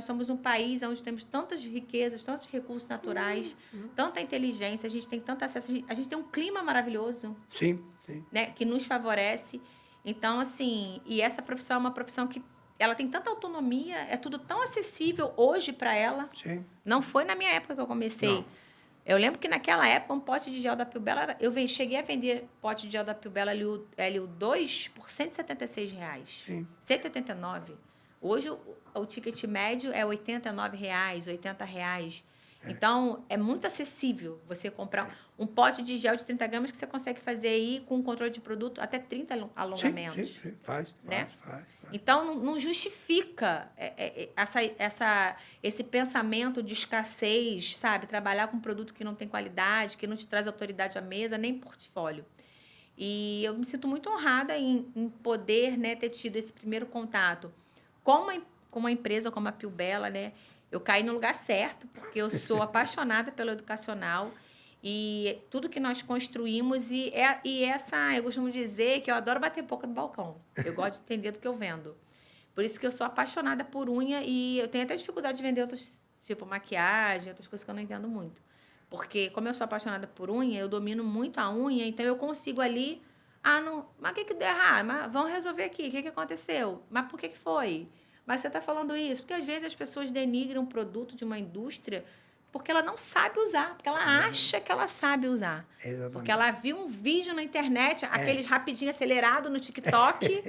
somos um país onde temos tantas riquezas, tantos recursos naturais, tanta inteligência, a gente tem tanto acesso, a gente tem um clima maravilhoso. Sim. Né, que nos favorece. Então, assim, e essa profissão é uma profissão que ela tem tanta autonomia, é tudo tão acessível hoje para ela. Sim. Não foi na minha época que eu comecei. Não. Eu lembro que naquela época um pote de gel da Piubella, cheguei a vender pote de gel da Piubella LU2 por R$176. Sim. R$189. Hoje o ticket médio é R$89, R$80. Então, é muito acessível você comprar um pote de gel de 30 gramas que você consegue fazer aí com controle de produto até 30 alongamentos. Sim. Faz. Então, não justifica esse pensamento de escassez, sabe? Trabalhar com um produto que não tem qualidade, que não te traz autoridade à mesa, nem portfólio. E eu me sinto muito honrada em poder, né, ter tido esse primeiro contato com uma empresa como a Piubella, né? Eu caí no lugar certo, porque eu sou apaixonada pelo educacional e tudo que nós construímos. Eu costumo dizer que eu adoro bater boca no balcão. Eu gosto de entender do que eu vendo. Por isso que eu sou apaixonada por unha e eu tenho até dificuldade de vender outros, tipo maquiagem, outras coisas que eu não entendo muito. Porque, como eu sou apaixonada por unha, eu domino muito a unha, então eu consigo ali... Mas o que deu errado? Mas vamos resolver aqui. O que aconteceu? Mas por que foi? Mas você está falando isso? Porque, às vezes, as pessoas denigram um produto de uma indústria porque ela não sabe usar, porque ela acha que ela sabe usar. Exatamente. Porque ela viu um vídeo na internet, aqueles rapidinho acelerado no TikTok,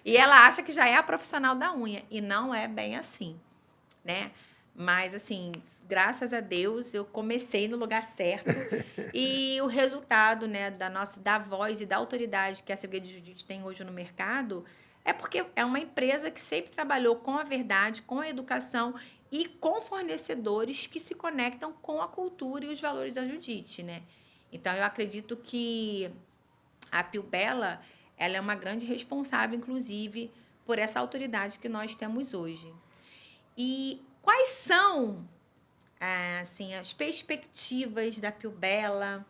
e ela acha que já é a profissional da unha. E não é bem assim, né? Mas, assim, graças a Deus, eu comecei no lugar certo. E o resultado, né, da voz e da autoridade que a Secretaria de Jiu-Jitsu tem hoje no mercado é porque é uma empresa que sempre trabalhou com a verdade, com a educação e com fornecedores que se conectam com a cultura e os valores da Jiu-Jitsu, né? Então, eu acredito que a Piubella, ela é uma grande responsável, inclusive, por essa autoridade que nós temos hoje. E quais são, assim, as perspectivas da Piubella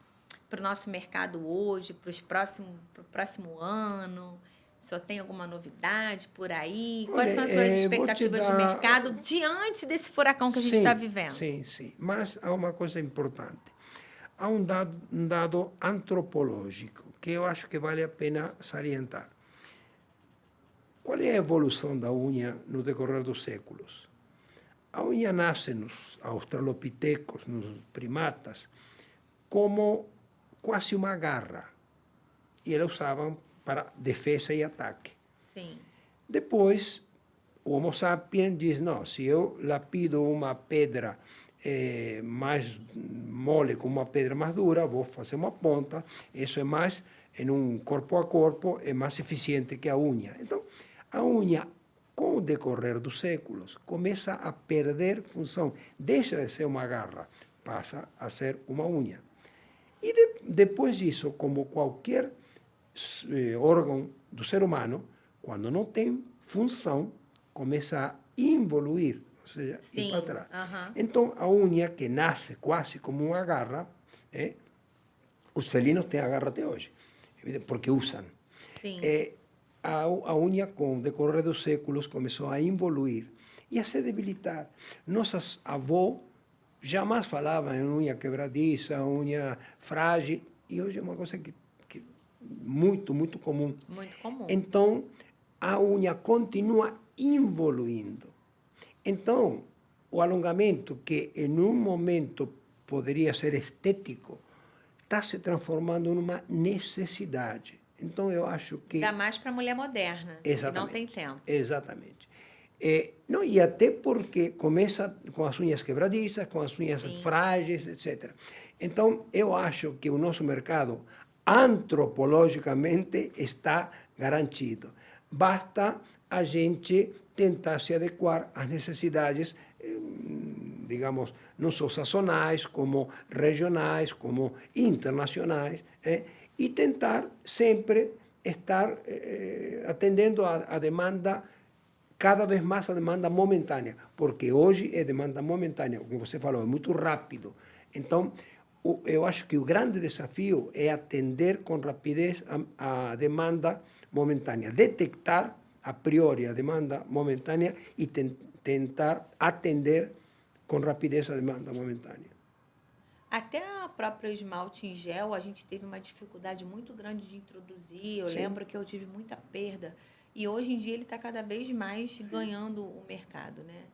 para o nosso mercado hoje, para o próximo ano? Só tem alguma novidade por aí? Quais são as suas expectativas de mercado diante desse furacão que a gente está vivendo? Sim. Mas há uma coisa importante. há um dado antropológico que eu acho que vale a pena salientar. Qual é a evolução da unha no decorrer dos séculos? A unha nasce nos australopitecos, nos primatas, como quase uma garra. E eles usavam para defesa e ataque. Sim. Depois, o Homo sapiens diz, não, se eu lapido uma pedra mais mole com uma pedra mais dura, vou fazer uma ponta, isso é mais, em um corpo a corpo, é mais eficiente que a unha. Então, a unha, com o decorrer dos séculos, começa a perder função, deixa de ser uma garra, passa a ser uma unha. E depois disso, como qualquer órgão do ser humano, quando não tem função, começa a involuir, ou seja, ir para trás. Então, a unha, que nasce quase como uma garra, os felinos têm a garra até hoje, porque usam. Sim. A unha, com o decorrer dos séculos, começou a involuir e a se debilitar. Nossas avós jamais falavam em unha quebradiça, unha frágil, e hoje é uma coisa que muito, muito comum. Muito comum. Então, a unha continua involuindo. Então, o alongamento, que em um momento poderia ser estético, está se transformando numa necessidade. Então, eu acho que... Ainda mais para a mulher moderna, que não tem tempo. Exatamente. Não, e até porque começa com as unhas quebradiças, com as unhas frágeis, etc. Então, eu acho que o nosso mercado, antropologicamente, está garantido. Basta a gente tentar se adequar às necessidades, digamos, não só sazonais, como regionais, como internacionais, e tentar sempre estar atendendo a demanda, cada vez mais a demanda momentânea, porque hoje é demanda momentânea, o que você falou, é muito rápido. Então, eu acho que o grande desafio é atender com rapidez a demanda momentânea, detectar a priori a demanda momentânea e tentar atender com rapidez a demanda momentânea. Até a própria esmalte em gel, a gente teve uma dificuldade muito grande de introduzir. Eu lembro que eu tive muita perda. E hoje em dia ele está cada vez mais ganhando o mercado, né?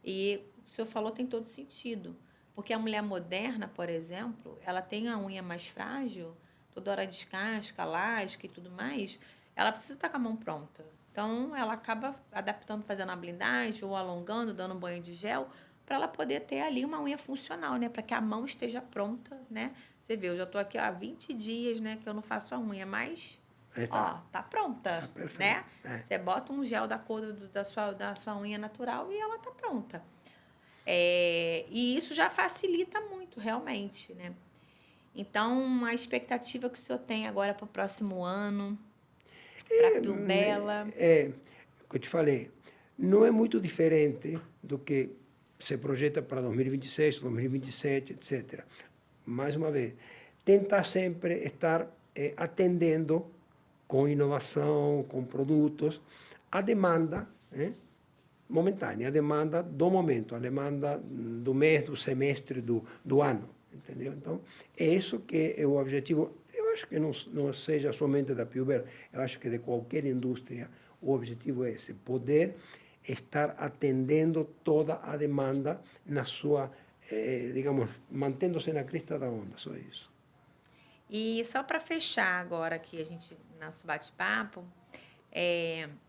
E o senhor falou tem todo sentido. Porque a mulher moderna, por exemplo, ela tem a unha mais frágil, toda hora descasca, lasca e tudo mais, ela precisa estar com a mão pronta. Então, ela acaba adaptando, fazendo a blindagem ou alongando, dando um banho de gel, para ela poder ter ali uma unha funcional, né? Para que a mão esteja pronta, né? Você vê, eu já estou aqui há 20 dias, né? Que eu não faço a unha, mas, tá pronta, né? Você bota um gel da cor da sua unha natural e ela tá pronta. E isso já facilita muito, realmente, né? Então, a expectativa que o senhor tem agora para o próximo ano, para a Piubella? O que eu te falei, não é muito diferente do que se projeta para 2026, 2027, etc. Mais uma vez, tentar sempre estar atendendo com inovação, com produtos, a demanda momentânea, a demanda do momento, a demanda do mês, do semestre, do ano, entendeu? Então, é isso que é o objetivo. Eu acho que não seja somente da Piubella, eu acho que de qualquer indústria, o objetivo é esse, poder estar atendendo toda a demanda na sua, digamos, mantendo-se na crista da onda, só isso. E só para fechar agora aqui, nosso bate-papo,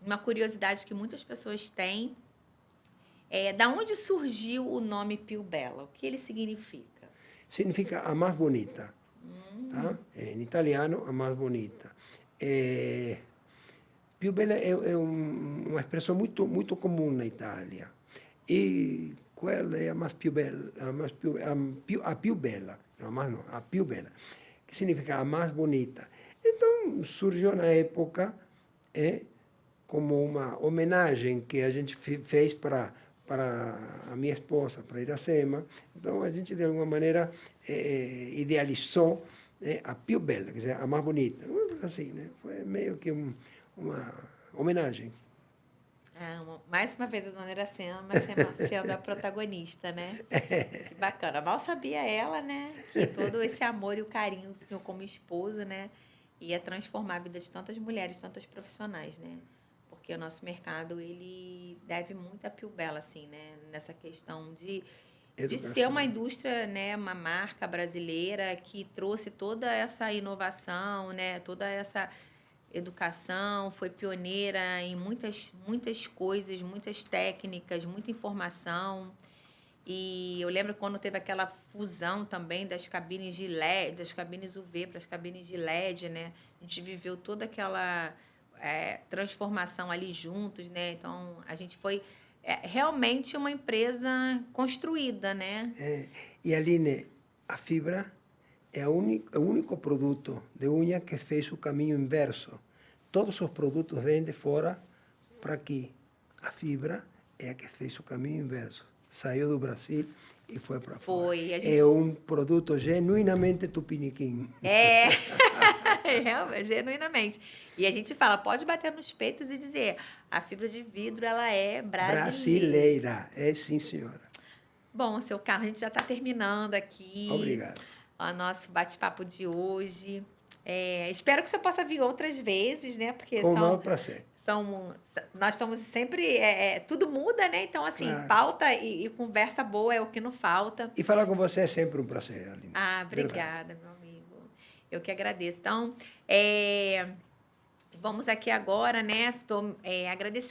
uma curiosidade que muitas pessoas têm da onde surgiu o nome Piubella? O que ele significa? Significa a mais bonita. Tá? Em italiano, a mais bonita. Piubella é uma expressão muito, muito comum na Itália. E quella é a mais più bella, a più bella, não, mais não, a più bella, que significa a mais bonita. Então, surgiu na época como uma homenagem que a gente fez para a minha esposa, para Iracema. Então, a gente, de alguma maneira, idealizou a più bella, quer dizer, a mais bonita. Assim, né? Foi meio que uma homenagem. Mais uma vez a dona Iracema sendo a protagonista, né? Que bacana. Mal sabia ela, né? Que todo esse amor e o carinho do senhor como esposo, né? Ia transformar a vida de tantas mulheres, tantas profissionais, né? Porque o nosso mercado, ele deve muito a Pio Bella, assim, né? Nessa questão de ser uma Educação. indústria, né? Uma marca brasileira que trouxe toda essa inovação, né? Toda essa educação, foi pioneira em muitas coisas, muitas técnicas, muita informação. E eu lembro quando teve aquela fusão também das cabines de LED, das cabines UV para as cabines de LED, né? A gente viveu toda aquela transformação ali juntos, né? Então, a gente foi realmente uma empresa construída, né? E Aline, a fibra é o único produto de unha que fez o caminho inverso. Todos os produtos vêm de fora para aqui. A fibra é a que fez o caminho inverso. Saiu do Brasil e foi para fora. Foi. É um produto genuinamente tupiniquim. É, genuinamente. E a gente fala, pode bater nos peitos e dizer, a fibra de vidro, ela é brasileira. Brasileira, é sim, senhora. Bom, seu Carlos, a gente já está terminando aqui Obrigado. o nosso bate-papo de hoje. Espero que você possa vir outras vezes, né? Porque Com o maior prazer. nós estamos sempre... tudo muda, né? Então, assim, Claro. pauta e conversa boa é o que não falta. E falar com você é sempre um prazer, Aline. Obrigada, meu amigo. Eu que agradeço. Então, vamos aqui agora, né?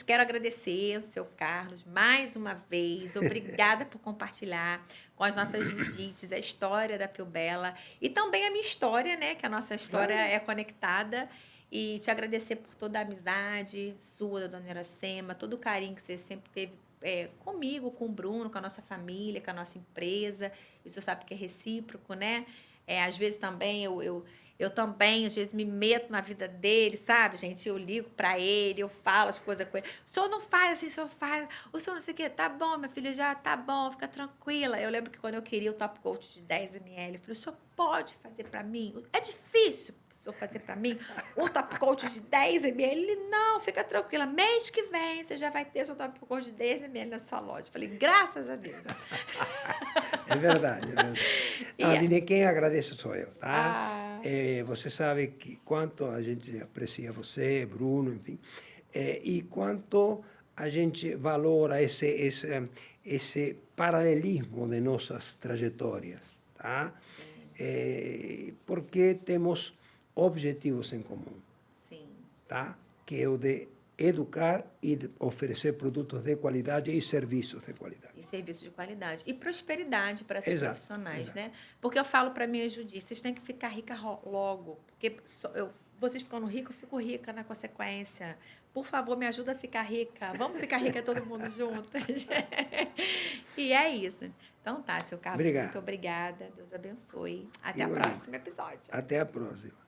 Quero agradecer ao seu Carlos mais uma vez. Obrigada por compartilhar com as nossas Judites a história da Pio Bella e também a minha história, né? Que a nossa história é conectada. E te agradecer por toda a amizade sua, da dona Iracema, todo o carinho que você sempre teve comigo, com o Bruno, com a nossa família, com a nossa empresa. E o senhor sabe que é recíproco, né? Às vezes também eu também, às vezes, me meto na vida dele, sabe, gente? Eu ligo para ele, eu falo as coisas com ele. O senhor não faz assim, o senhor faz. O senhor não sei o quê. Tá bom, minha filha, já tá bom, fica tranquila. Eu lembro que quando eu queria o top coat de 10 ml, eu falei, o senhor pode fazer para mim? É difícil o senhor fazer para mim um top coat de 10 ml? Ele, não, fica tranquila. Mês que vem, você já vai ter seu top coat de 10 ml na sua loja. Eu falei, graças a Deus. É verdade, é verdade. Aline, quem agradece sou eu, tá? Você sabe que quanto a gente aprecia você, Bruno, enfim, e quanto a gente valora esse paralelismo de nossas trajetórias, tá? Porque temos objetivos em comum, Sim. tá? Que é o de educar e de oferecer produtos de qualidade e serviços de qualidade. E serviços de qualidade. E prosperidade para esses Exato, profissionais, exato. né? Porque eu falo para minha Judi, vocês têm que ficar rica logo. Porque vocês ficando ricos, eu fico rica na consequência. Por favor, me ajuda a ficar rica. Vamos ficar rica todo mundo juntas. E é isso. Então tá, seu Carlos, Obrigado. muito obrigada. Deus abençoe. Até o Igualmente. próximo episódio. Até a próxima.